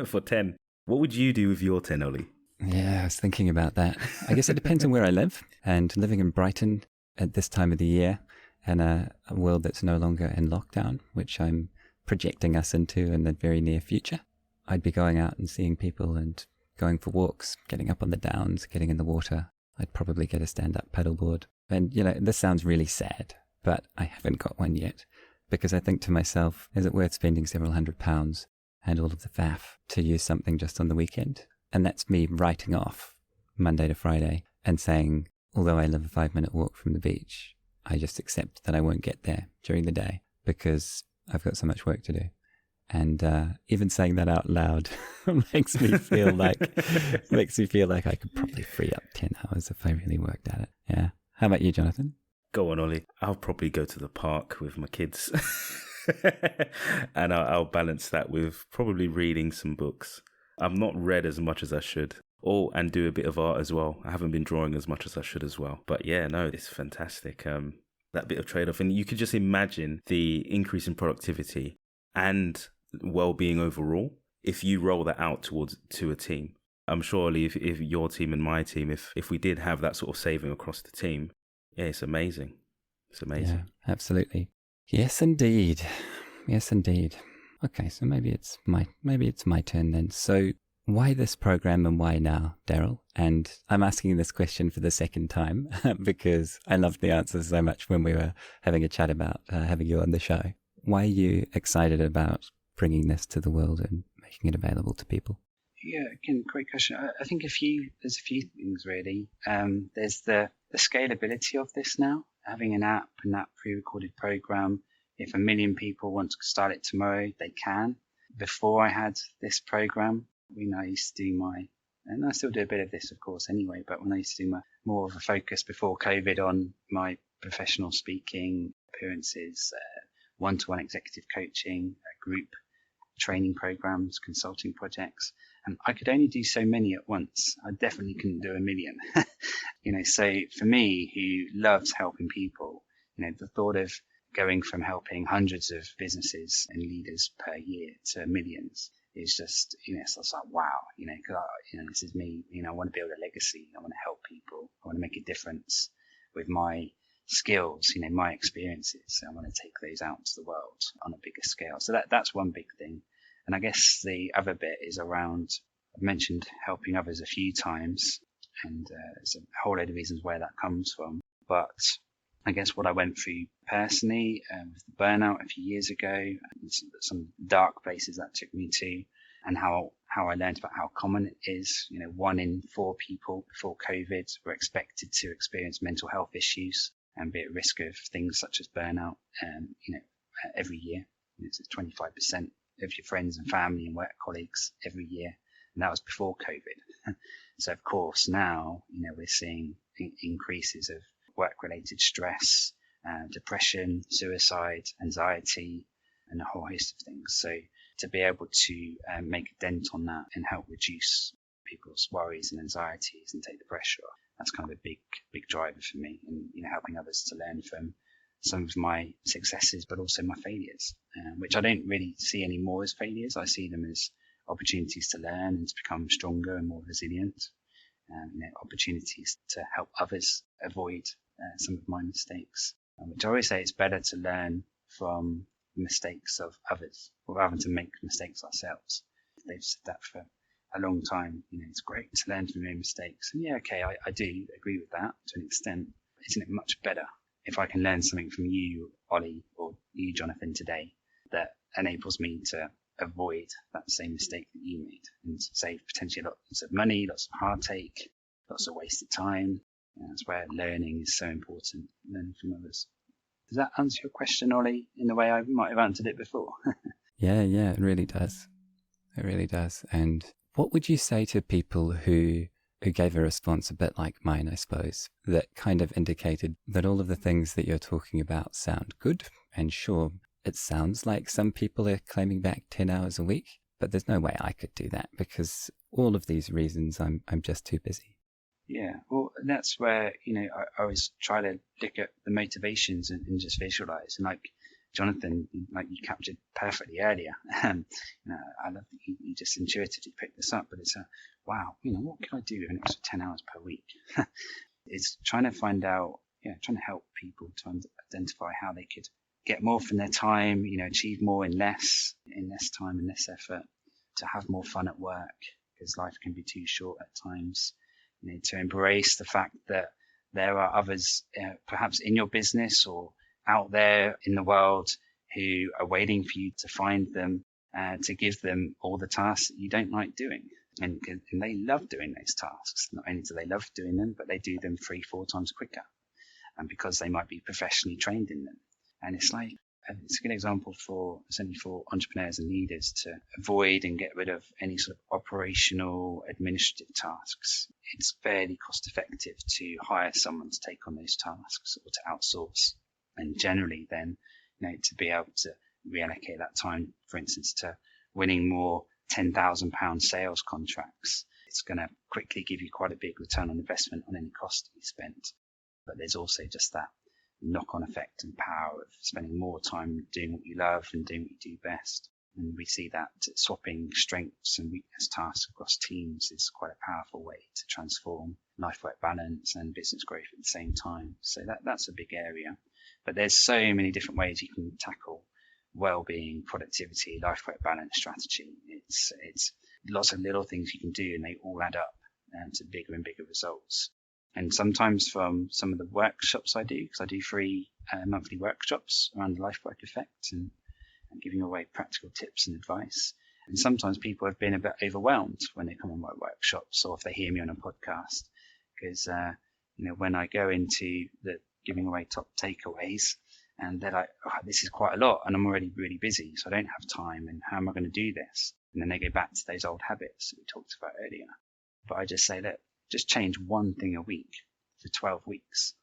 for 10. What would you do with your 10, Ollie? Yeah, I was thinking about that. I guess it depends on where I live. And living in Brighton at this time of the year and a world that's no longer in lockdown, which I'm projecting us into in the very near future, I'd be going out and seeing people and going for walks, getting up on the downs, getting in the water. I'd probably get a stand-up paddleboard. And, this sounds really sad, but I haven't got one yet because I think to myself, is it worth spending several £100 and all of the faff to use something just on the weekend? And that's me writing off Monday to Friday and saying, although I live a 5-minute walk from the beach, I just accept that I won't get there during the day because I've got so much work to do. And even saying that out loud makes me feel like I could probably free up 10 hours if I really worked at it. Yeah. How about you, Jonathan? Go on, Ollie. I'll probably go to the park with my kids. And I'll balance that with probably reading some books. I've not read as much as I should. And do a bit of art as well. I haven't been drawing as much as I should as well. But yeah, no, it's fantastic. That bit of trade-off. And you could just imagine the increase in productivity and well-being overall if you roll that out to a team. I'm sure, Ollie, if your team and my team, if we did have that sort of saving across the team, yeah, it's amazing. It's amazing. Yeah, absolutely. Yes, indeed. Yes, indeed. Okay, so maybe it's my turn then. So why this program and why now, Daryl? And I'm asking this question for the second time because I loved the answer so much when we were having a chat about having you on the show. Why are you excited about bringing this to the world and making it available to people? Yeah, again, great question. I think there's a few things really. There's the scalability of this now, having an app and that pre-recorded program. If 1 million people want to start it tomorrow, they can. Before I had this program, I used to do and I still do a bit of this, of course, anyway, but when I used to do more of a focus before COVID on my professional speaking appearances, one-to-one executive coaching, group training programs, consulting projects, and I could only do so many at once. I definitely couldn't do 1 million. So for me, who loves helping people, the thought of going from helping hundreds of businesses and leaders per year to millions is just, it's like, wow, because this is me, I want to build a legacy. I want to help people. I want to make a difference. with my skills, my experiences. So I want to take those out to the world on a bigger scale. So that's one big thing. And I guess the other bit is around, I've mentioned helping others a few times, and there's a whole load of reasons where that comes from. But I guess what I went through personally with the burnout a few years ago, and some dark places that took me to, and how I learned about how common it is. 1 in 4 people before COVID were expected to experience mental health issues and be at risk of things such as burnout, every year. It's 25% of your friends and family and work colleagues every year. And that was before COVID. So of course now, we're seeing increases of work-related stress, depression, suicide, anxiety, and a whole host of things. So to be able to make a dent on that and help reduce people's worries and anxieties and take the pressure off, that's kind of a big driver for me, and helping others to learn from some of my successes, but also my failures, which I don't really see anymore as failures. I see them as opportunities to learn and to become stronger and more resilient, opportunities to help others avoid some of my mistakes, which I always say it's better to learn from mistakes of others rather than to make mistakes ourselves. They've said that for a long time. It's great to learn from your own mistakes. And I do agree with that to an extent. Isn't it much better if I can learn something from you, Ollie, or you, Jonathan, today that enables me to avoid that same mistake that you made and save potentially lots of money, lots of heartache, lots of wasted time. That's where learning is so important, learning from others. Does that answer your question, Ollie, in the way I might have answered it before? Yeah, it really does. It really does. And what would you say to people who gave a response a bit like mine, I suppose, that kind of indicated that all of the things that you're talking about sound good? And sure, it sounds like some people are claiming back 10 hours a week, but there's no way I could do that because all of these reasons I'm just too busy. Yeah, well, that's where, I always try to look at the motivations and just visualize. And like Jonathan, like you captured perfectly earlier. I love that you just intuitively picked this up, but it's wow, what can I do with an extra 10 hours per week? It's trying to find out, trying to help people to identify how they could get more from their time, achieve more in less time and less effort, to have more fun at work because life can be too short at times. To embrace the fact that there are others, perhaps in your business or out there in the world, who are waiting for you to find them, to give them all the tasks that you don't like doing. And they love doing those tasks. Not only do they love doing them, but they do them 3-4 times quicker. And because they might be professionally trained in them. And it's a good example certainly for entrepreneurs and leaders to avoid and get rid of any sort of operational administrative tasks. It's fairly cost effective to hire someone to take on those tasks or to outsource. And generally then, to be able to reallocate that time, for instance, to winning more £10,000 sales contracts, it's going to quickly give you quite a big return on investment on any cost that you spent. But there's also just that knock-on effect and power of spending more time doing what you love and doing what you do best. And we see that swapping strengths and weakness tasks across teams is quite a powerful way to transform life-work balance and business growth at the same time. So that's a big area. But there's so many different ways you can tackle well-being, productivity, life-work balance strategy. It's lots of little things you can do, and they all add up to bigger and bigger results. And sometimes from some of the workshops I do, because I do free monthly workshops around the life work effect and giving away practical tips and advice. And sometimes people have been a bit overwhelmed when they come on my workshops or if they hear me on a podcast, because, when I go into the giving away top takeaways and they're like, oh, this is quite a lot and I'm already really busy, so I don't have time, and how am I going to do this? And then they go back to those old habits that we talked about earlier. But I just say, look, just change one thing a week for 12 weeks.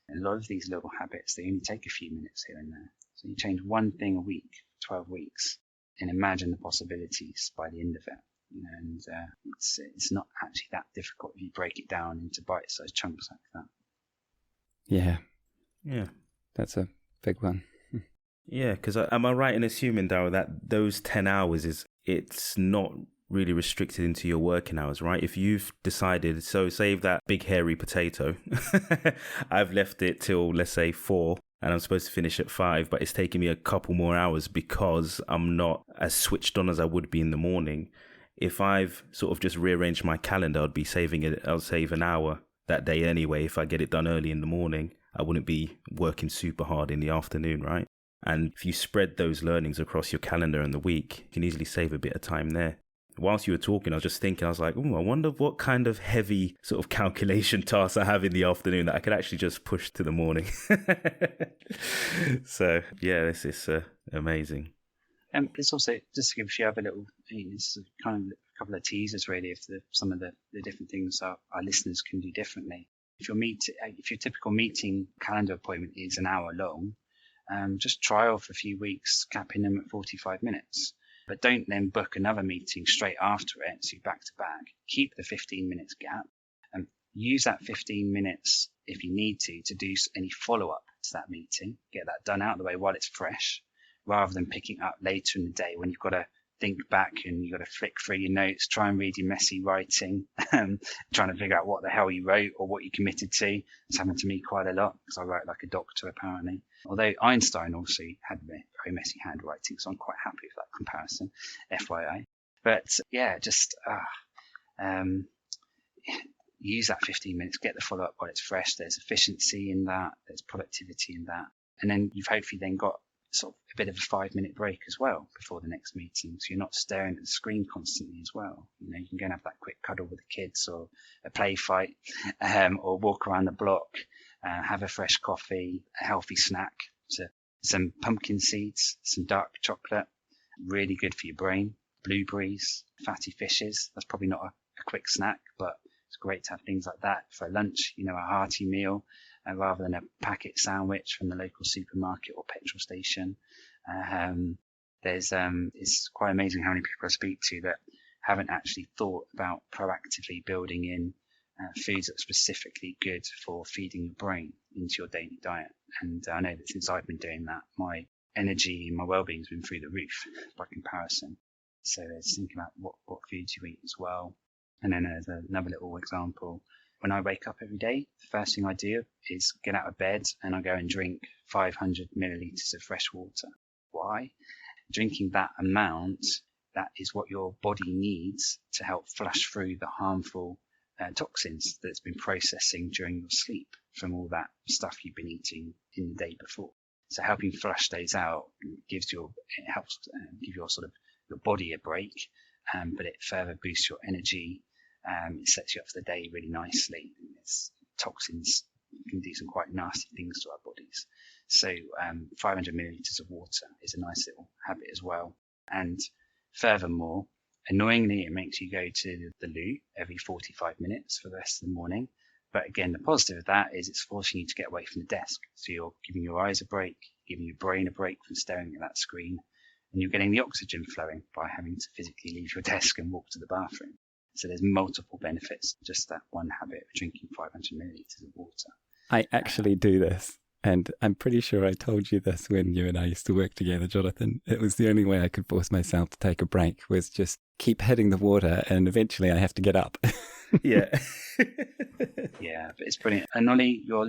And a lot of these little habits, they only take a few minutes here and there. So you change one thing a week for 12 weeks and imagine the possibilities by the end of it. And it's not actually that difficult if you break it down into bite-sized chunks like that. Yeah. That's a big one. Yeah, because am I right in assuming, Daryl, that those 10 hours it's not really restricted into your working hours, right? If you've decided, so save that big hairy potato, I've left it till, let's say, 4, and I'm supposed to finish at 5, but it's taking me a couple more hours because I'm not as switched on as I would be in the morning. If I've sort of just rearranged my calendar, I'll save an hour that day anyway. If I get it done early in the morning, I wouldn't be working super hard in the afternoon, right? And if you spread those learnings across your calendar and the week, you can easily save a bit of time there. Whilst you were talking, I was just thinking, I was like, I wonder what kind of heavy sort of calculation tasks I have in the afternoon that I could actually just push to the morning. So, yeah, this is amazing. It's also, just to give you a little, this is kind of a couple of teasers really of some of the different things our listeners can do differently. If your typical meeting calendar appointment is an hour long, just trial for a few weeks, capping them at 45 minutes. But don't then book another meeting straight after it, so you're back to back. Keep the 15 minutes gap and use that 15 minutes if you need to do any follow-up to that meeting. Get that done out of the way while it's fresh, rather than picking up later in the day when you've got to think back and you've got to flick through your notes, try and read your messy writing, trying to figure out what the hell you wrote or what you committed to. It's happened to me quite a lot because I write like a doctor apparently. Although Einstein also had very messy handwriting, so I'm quite happy with that comparison, FYI. But yeah, just use that 15 minutes, get the follow-up while it's fresh. There's efficiency in that, there's productivity in that. And then you've hopefully then got sort of a bit of a 5-minute break as well before the next meeting, so you're not staring at the screen constantly as well. You can go and have that quick cuddle with the kids or a play fight, or walk around the block, have a fresh coffee, a healthy snack, so some pumpkin seeds, some dark chocolate, really good for your brain, blueberries, fatty fishes. That's probably not a quick snack, but it's great to have things like that for lunch, a hearty meal, rather than a packet sandwich from the local supermarket or petrol station. It's quite amazing how many people I speak to that haven't actually thought about proactively building in foods that are specifically good for feeding your brain into your daily diet. And I know that since I've been doing that, my energy and my well-being has been through the roof by comparison. So it's thinking about what foods you eat as well. And then as another little example, when I wake up every day, the first thing I do is get out of bed and I go and drink 500 millilitres of fresh water. Why? Drinking that amount, that is what your body needs to help flush through the harmful toxins that it's been processing during your sleep from all that stuff you've been eating in the day before. So helping flush those out helps give your body a break, but it further boosts your energy. It sets you up for the day really nicely. Toxins can do some quite nasty things to our bodies. So 500 millilitres of water is a nice little habit as well. And furthermore, annoyingly, it makes you go to the loo every 45 minutes for the rest of the morning. But again, the positive of that is it's forcing you to get away from the desk. So you're giving your eyes a break, giving your brain a break from staring at that screen, and you're getting the oxygen flowing by having to physically leave your desk and walk to the bathroom. So there's multiple benefits, just that one habit of drinking 500 millilitres of water. I actually do this. And I'm pretty sure I told you this when you and I used to work together, Jonathan. It was the only way I could force myself to take a break, was just keep hitting the water and eventually I have to get up. Yeah. Yeah, but it's brilliant. And Ollie, you're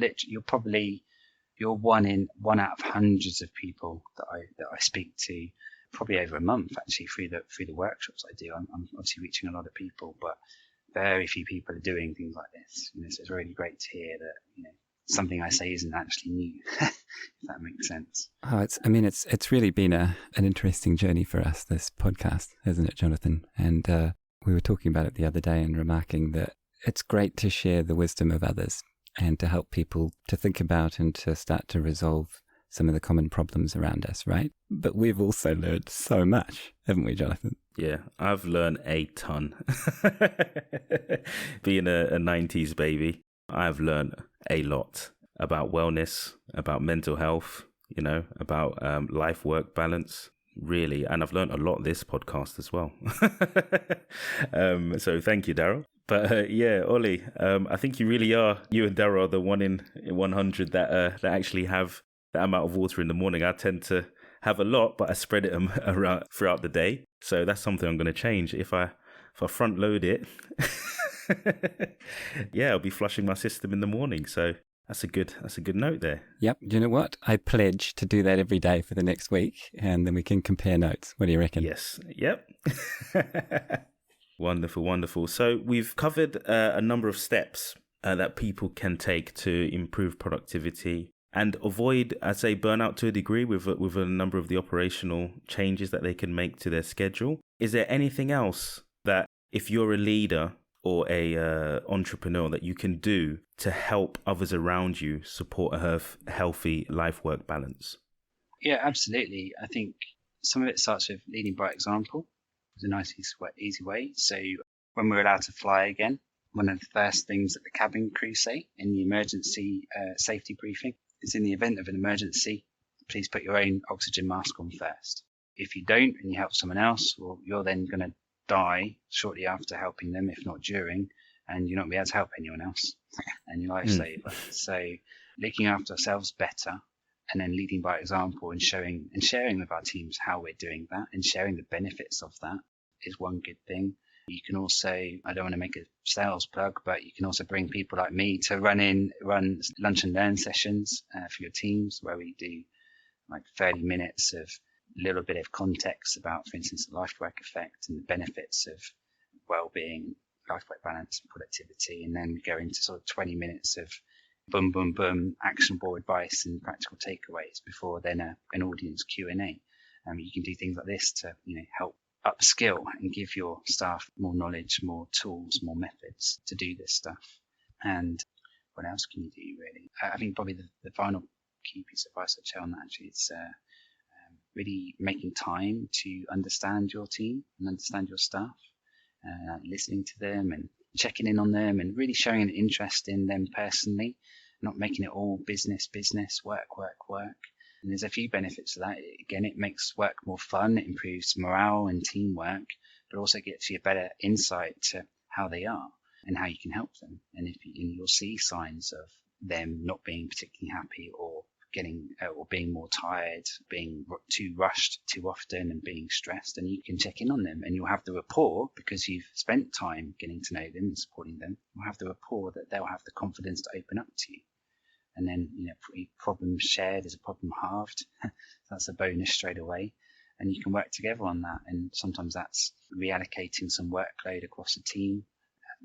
one out of hundreds of people that I speak to, probably over a month actually through the workshops I do. I'm obviously reaching a lot of people, but very few people are doing things like this. So it's really great to hear that something I say isn't actually new, if that makes sense. Oh, it's really been an interesting journey for us, this podcast, hasn't it, Jonathan? And we were talking about it the other day and remarking that it's great to share the wisdom of others and to help people to think about and to start to resolve some of the common problems around us, right? But we've also learned so much, haven't we, Jonathan? Yeah, I've learned a ton. Being a 90s baby, I've learned a lot about wellness, about mental health, about life-work balance, really. And I've learned a lot this podcast as well. So thank you, Daryl. But yeah, Ollie, I think you and Daryl are the 1 in 100 that actually have that amount of water in the morning. I tend to have a lot, but I spread it around throughout the day. So that's something I'm going to change. If I if I front load it, yeah, I'll be flushing my system in the morning. So that's a good note there. Yep. Do you know what? I pledge to do that every day for the next week, and then we can compare notes. What do you reckon? Yes. Yep. Wonderful, wonderful. So we've covered a number of steps that people can take to improve productivity and avoid, I'd say, burnout to a degree with a number of the operational changes that they can make to their schedule. Is there anything else that if you're a leader or a entrepreneur that you can do to help others around you support a healthy life-work balance? Yeah, absolutely. I think some of it starts with leading by example. It's a nice, easy way. So when we're allowed to fly again, one of the first things that the cabin crew say in the emergency safety briefing is, in the event of an emergency, please put your own oxygen mask on first. If you don't and you help someone else, well, you're then going to die shortly after helping them, if not during, and you're not going to be able to help anyone else and your lifesaver. So looking after ourselves better, and then leading by example and showing and sharing with our teams how we're doing that and sharing the benefits of that is one good thing. You can also, I don't want to make a sales plug, but you can also bring people like me to run lunch and learn sessions for your teams, where we do like 30 minutes of a little bit of context about, for instance, the life work effect and the benefits of well-being, life work balance, and productivity. And then we go into sort of 20 minutes of boom, boom, boom, actionable advice and practical takeaways before then an audience Q&A. You can do things like this to help upskill and give your staff more knowledge, more tools, more methods to do this stuff. And what else can you do, really? I think probably the final key piece of advice I'd share on that actually is really making time to understand your team and understand your staff, listening to them and checking in on them and really showing an interest in them personally, not making it all business, work. And there's a few benefits to that. Again, it makes work more fun, it improves morale and teamwork, but also gets you a better insight to how they are and how you can help them. And you'll see signs of them not being particularly happy or being more tired, being too rushed too often and being stressed, and you can check in on them and you'll have the rapport, because you've spent time getting to know them and supporting them. You'll have the rapport that they'll have the confidence to open up to you. And then, problem shared is a problem halved. That's a bonus straight away. And you can work together on that. And sometimes that's reallocating some workload across the team.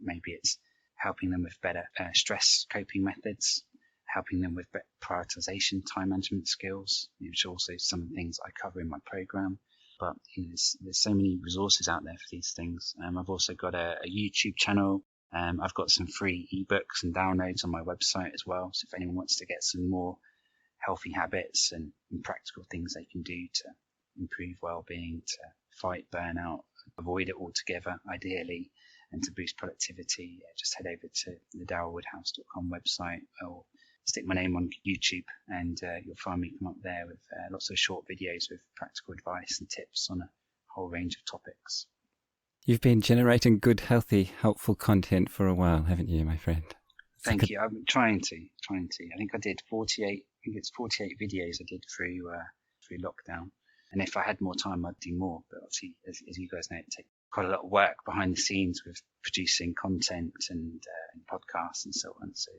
Maybe it's helping them with better stress coping methods, helping them with better prioritization, time management skills, which are also some of the things I cover in my program. But there's so many resources out there for these things. I've also got a YouTube channel. I've got some free ebooks and downloads on my website as well. So if anyone wants to get some more healthy habits and practical things they can do to improve well-being, to fight burnout, avoid it altogether, ideally, and to boost productivity, just head over to the darylwoodhouse.com website, or stick my name on YouTube and you'll find me come up there with lots of short videos with practical advice and tips on a whole range of topics. You've been generating good, healthy, helpful content for a while, haven't you, my friend? Thank you. I'm trying to. I think I did 48 videos I did through lockdown. And if I had more time, I'd do more. But obviously, as you guys know, it takes quite a lot of work behind the scenes with producing content and podcasts and so on. So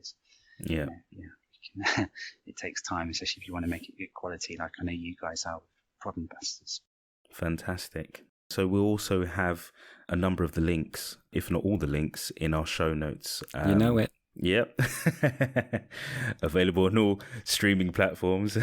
it takes time, especially if you want to make it good quality, like I know you guys are with Problem Busters. Fantastic. So we'll also have a number of the links, if not all the links, in our show notes. You know it. Yep. Available on all streaming platforms,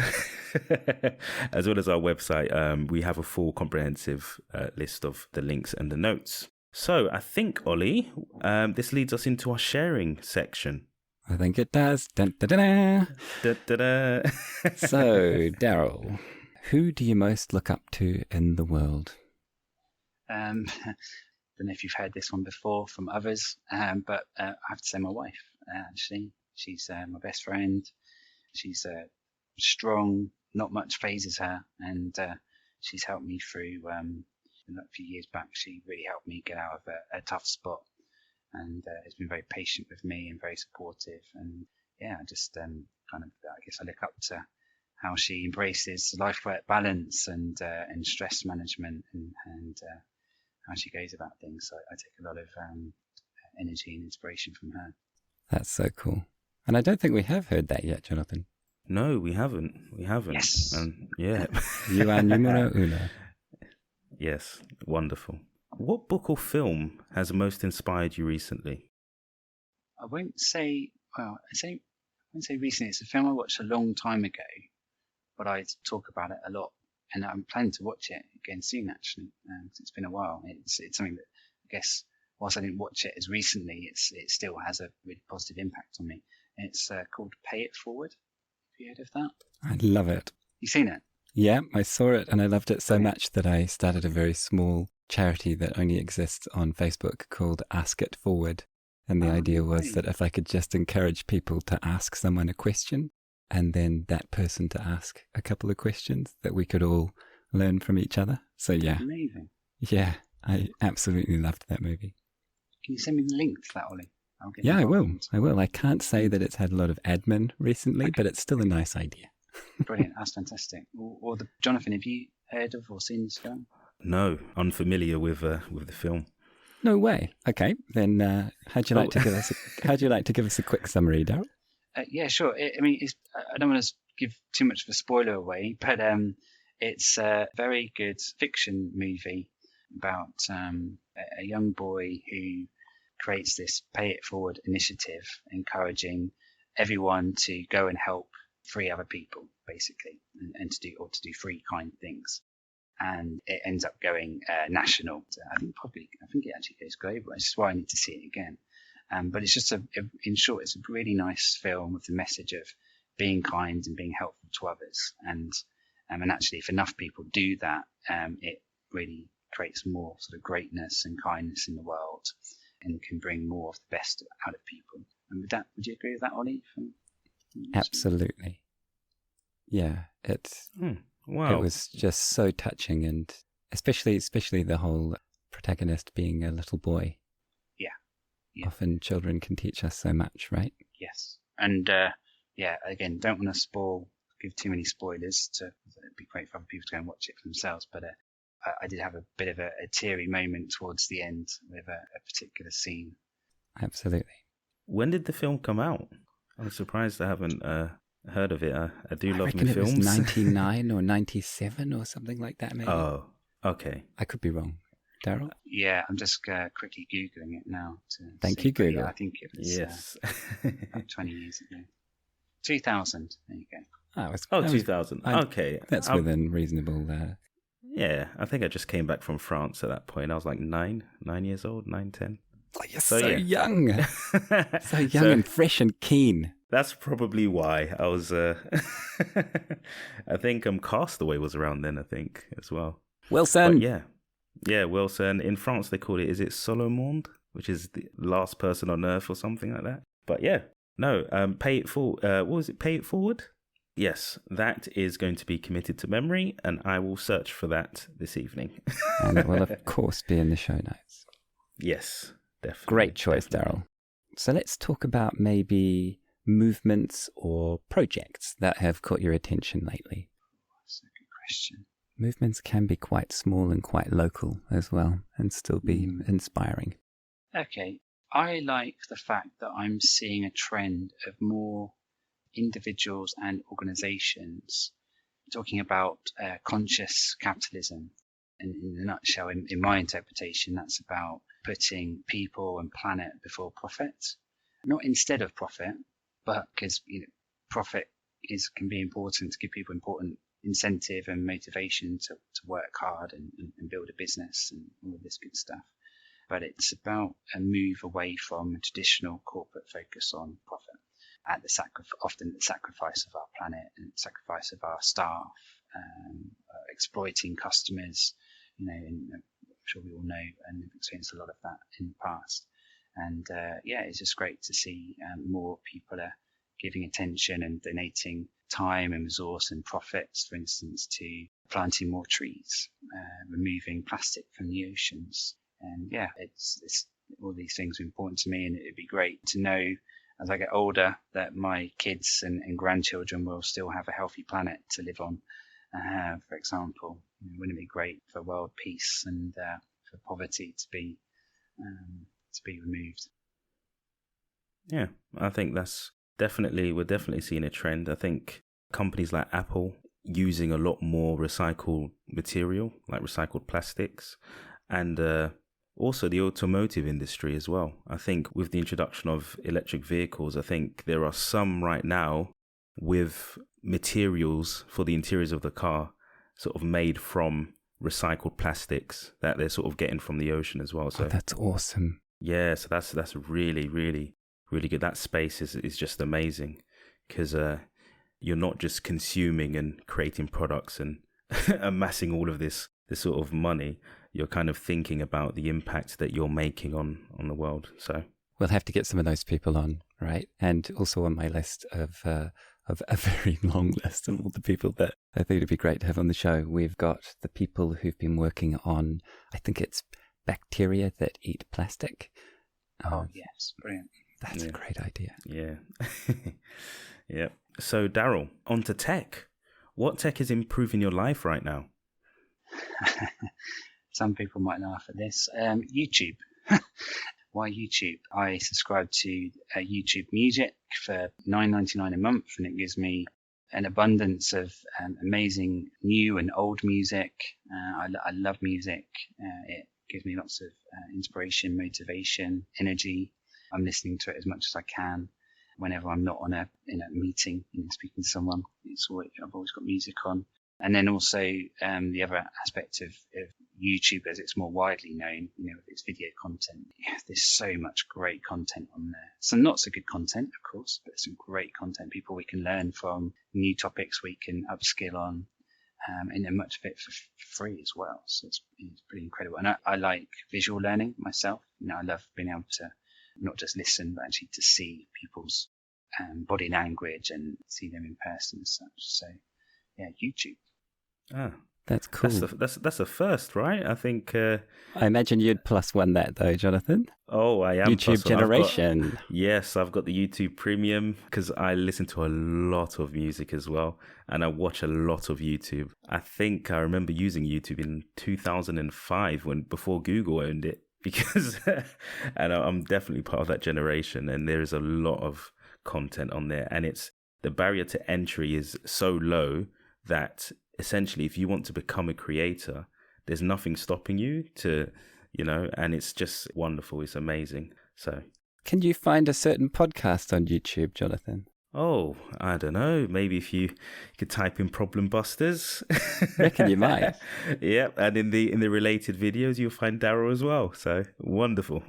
as well as our website. We have a full comprehensive list of the links and the notes. So I think, Ollie, this leads us into our sharing section. I think it does. Dun, da, da, da. Da, da, da. So, Daryl, who do you most look up to in the world? I don't know if you've heard this one before from others, but I have to say my wife, actually. She's my best friend. She's strong, not much phases her, and she's helped me through, a few years back, she really helped me get out of a tough spot, and has been very patient with me and very supportive. And yeah, just I guess I look up to how she embraces life-work balance and stress management and how she goes about things. So I take a lot of energy and inspiration from her. That's so cool. And I don't think we have heard that yet, Jonathan. No, we haven't. Yes. Yeah. You are numero uno. Yes, wonderful. What book or film has most inspired you recently? I won't say recently. It's a film I watched a long time ago, but I talk about it a lot, and I'm planning to watch it again soon. Actually, 'cause it's been a while. It's something that I guess, whilst I didn't watch it as recently, it still has a really positive impact on me. It's called Pay It Forward. Have you heard of that? I love it. You seen it? Yeah, I saw it and I loved it so Brilliant. much that I started a very small charity that only exists on Facebook called Ask It Forward. And the idea was that if I could just encourage people to ask someone a question and then that person to ask a couple of questions, that we could all learn from each other. So yeah. Amazing. Yeah, I absolutely loved that movie. Can you send me the link to that, Ollie? Yeah, I will. I can't say that it's had a lot of admin recently, but it's still a nice idea. Brilliant. That's fantastic. Jonathan, have you heard of or seen this film? No, unfamiliar with the film. No way. Okay, then how'd you like to give us a quick summary, Daryl? Yeah, sure. I don't want to give too much of a spoiler away, but it's a very good fiction movie about a young boy who creates this Pay It Forward initiative, encouraging everyone to go and help 3 other people, basically, and to do 3 kind things. And it ends up going national. So I think it actually goes global. Which is why I need to see it again. But it's just in short, it's a really nice film with the message of being kind and being helpful to others. And actually, if enough people do that, it really creates more sort of greatness and kindness in the world, and can bring more of the best out of people. And with that, would you agree with that, Ollie? Absolutely. Yeah, it's. Wow. It was just so touching, and especially the whole protagonist being a little boy. Yeah. Often children can teach us so much, right? Yes. And again, don't want to give too many spoilers. It'd be great for other people to go and watch it for themselves. But I did have a bit of a teary moment towards the end with a particular scene. Absolutely. When did the film come out? I'm surprised I haven't heard of it. I do love reckon new films. It was 99 or 97 or something like that, maybe. Oh, okay. I could be wrong. Daryl? Yeah, I'm just quickly Googling it now. Thank you, Google. Yeah, I think it was yes. about 20 years ago. 2000. There you go. 2000. Okay. That's within reasonable... Yeah, I think I just came back from France at that point. I was like 9 years old, 9, 10. Oh, you're so young. So young and fresh and keen. That's probably why I was... I think Castaway was around then, I think, as well. Wilson. But yeah, Wilson. In France, they call it, is it Solomond? Which is the last person on Earth or something like that. But yeah, no, Pay It Forward. What was it? Pay It Forward? Yes, that is going to be committed to memory, and I will search for that this evening. And it will, of course, be in the show notes. Yes, definitely. Great choice, Daryl. So let's talk about maybe movements or projects that have caught your attention lately. That's a good question. Movements can be quite small and quite local as well, and still be inspiring. Okay, I like the fact that I'm seeing a trend of more individuals and organizations talking about conscious capitalism. And in a nutshell, in my interpretation, that's about putting people and planet before profit. Not instead of profit, but because profit can be important to give people important incentive and motivation to work hard and build a business and all of this good stuff. But it's about a move away from a traditional corporate focus on profit, often at the sacrifice of our planet and sacrifice of our staff, exploiting customers. And I'm sure we all know and have experienced a lot of that in the past. And it's just great to see more people are giving attention and donating time and resource and profits, for instance, to planting more trees, removing plastic from the oceans. And it's all these things are important to me, and it'd be great to know as I get older that my kids and grandchildren will still have a healthy planet to live on. For example, wouldn't it be great for world peace and poverty to be removed. Yeah, I think we're definitely seeing a trend. I think companies like Apple using a lot more recycled material, like recycled plastics, and also the automotive industry as well. I think with the introduction of electric vehicles, I think there are some right now with materials for the interiors of the car sort of made from recycled plastics that they're sort of getting from the ocean as well. So that's awesome. Yeah, so that's really, really, really good. That space is just amazing because you're not just consuming and creating products and amassing all of this sort of money. You're kind of thinking about the impact that you're making on the world. So we'll have to get some of those people on, right? And also on my list of a very long list of all the people that I think it'd be great to have on the show. We've got the people who've been working on, I think it's bacteria that eat plastic. Oh, yes. Brilliant. That's a great idea. Yeah. Yeah. So, Daryl, on to tech. What tech is improving your life right now? Some people might laugh at this. YouTube. Why YouTube? I subscribe to YouTube Music for $9.99 a month, and it gives me an abundance of amazing new and old music. I love music. It gives me lots of inspiration, motivation, energy. I'm listening to it as much as I can whenever I'm not in a meeting, speaking to someone. I've always got music on. And then also the other aspect of YouTube, as it's more widely known, with its video content. Yeah, there's so much great content on there. Some not so good content, of course, but some great content. People we can learn from, new topics we can upskill on, and then much of it for free as well. So it's pretty incredible. And I like visual learning myself. I love being able to not just listen, but actually to see people's body language and see them in person as such. So yeah, YouTube. Ah, that's cool. That's a first, right? I think. I imagine you'd +1 that though, Jonathan. Oh, I am YouTube generation. I've got the YouTube Premium because I listen to a lot of music as well, and I watch a lot of YouTube. I think I remember using YouTube in 2005 before Google owned it, because, and I'm definitely part of that generation, and there is a lot of content on there, and the barrier to entry is so low that essentially if you want to become a creator, there's nothing stopping you to, and it's just wonderful. It's amazing. So can you find a certain podcast on YouTube, Jonathan? Oh, I don't know. Maybe if you could type in Problem Busters. Reckon you might. Yep, and in the related videos, you'll find Daryl as well. So wonderful.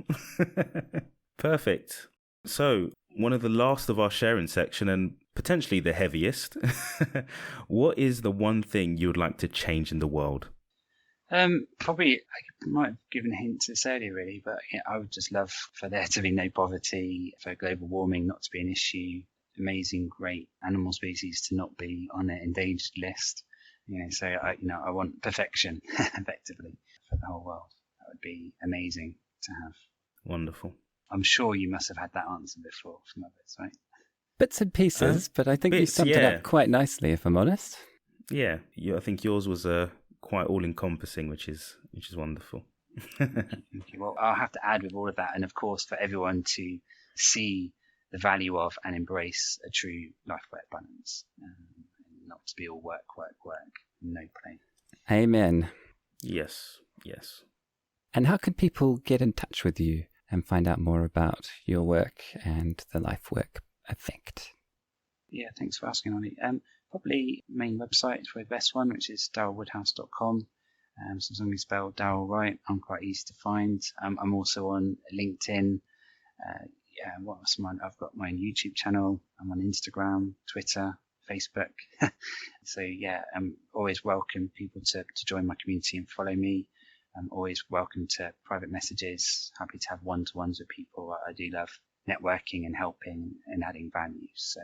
Perfect. So one of the last of our sharing section, and potentially the heaviest. What is the one thing you would like to change in the world? Probably, I might have given a hint to this earlier, really, but I would just love for there to be no poverty, for global warming not to be an issue, amazing, great animal species to not be on an endangered list. So I want perfection, effectively, for the whole world. That would be amazing to have. Wonderful. I'm sure you must have had that answer before from others, right? Bits and pieces, but I think you summed it up quite nicely, if I'm honest. Yeah, I think yours was quite all-encompassing, which is wonderful. Thank you. Well, I'll have to add with all of that, and of course, for everyone to see the value of and embrace a true life-work balance, and not to be all work, no play. Amen. Yes. And how can people get in touch with you and find out more about your work and the life-work effect? Yeah, thanks for asking, Ollie. Probably main website is the best one, which is darylwoodhouse.com. So as long as you spell Daryl right, I'm quite easy to find. I'm also on LinkedIn. What else am I? I've got my own YouTube channel. I'm on Instagram, Twitter, Facebook. So yeah, I'm always welcome people to join my community and follow me. I'm always welcome to private messages. Happy to have one-to-ones with people. I do love networking and helping and adding value. So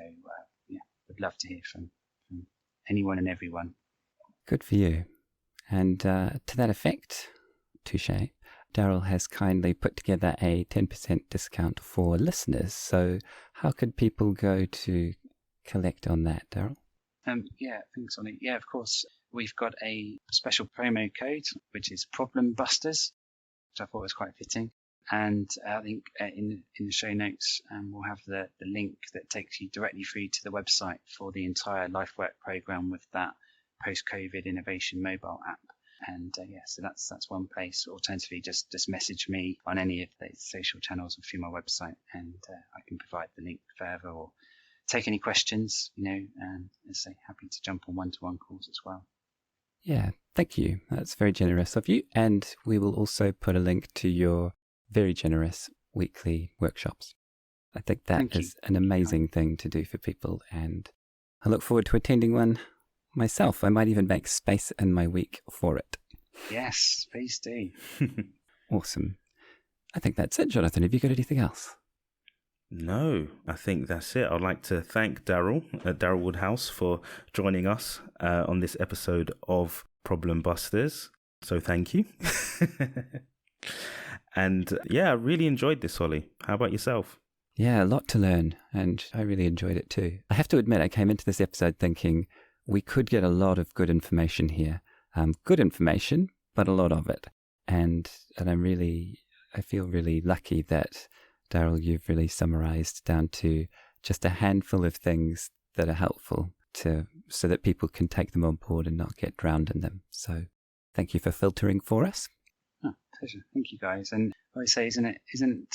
would love to hear from anyone and everyone. Good for you. And to that effect, touche, Daryl has kindly put together a 10% discount for listeners. So how could people go to collect on that, Daryl? Thanks, Ollie. Yeah, of course. We've got a special promo code, which is Problem Busters. which I thought was quite fitting. And I think in the show notes, we'll have the link that takes you directly through to the website for the entire Life Work program with that post-COVID innovation mobile app. And so that's one place. Alternatively, just message me on any of the social channels or through my website, and I can provide the link further or take any questions, and as I say, happy to jump on one-to-one calls as well. Yeah, thank you. That's very generous of you. And we will also put a link to your very generous weekly workshops. I think that is an amazing thing to do for people, and I look forward to attending one myself. I might even make space in my week for it. Yes, please do. Awesome. I think that's it, Jonathan. Have you got anything else? No, I think that's it. I'd like to thank Daryl Woodhouse, for joining us on this episode of Problem Busters. So thank you. And I really enjoyed this, Ollie. How about yourself? Yeah, a lot to learn, and I really enjoyed it too. I have to admit, I came into this episode thinking we could get a lot of good information here. Good information, but a lot of it. And I feel really lucky that, Daryl, you've really summarized down to just a handful of things that are helpful so that people can take them on board and not get drowned in them. So thank you for filtering for us. Oh, pleasure. Thank you, guys. And I say, isn't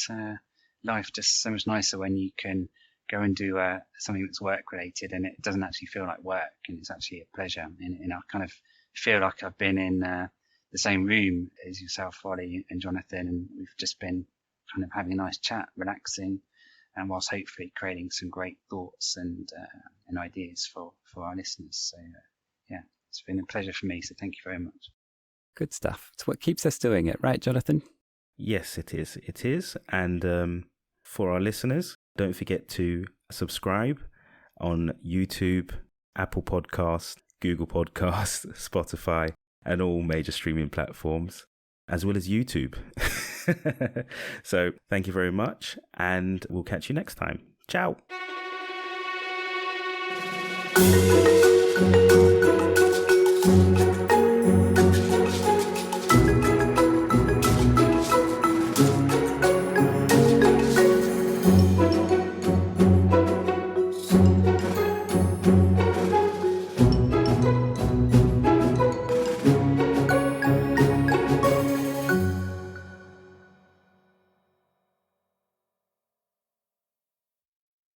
life just so much nicer when you can go and do something that's work related, and it doesn't actually feel like work, and it's actually a pleasure. And I kind of feel like I've been in the same room as yourself, Ollie, and Jonathan, and we've just been kind of having a nice chat, relaxing, and whilst hopefully creating some great thoughts and ideas for our listeners. So it's been a pleasure for me. So thank you very much. Good stuff. It's what keeps us doing it, right, Jonathan? Yes, it is. It is. And for our listeners, don't forget to subscribe on YouTube, Apple Podcasts, Google Podcasts, Spotify, and all major streaming platforms, as well as YouTube. So thank you very much, and we'll catch you next time. Ciao.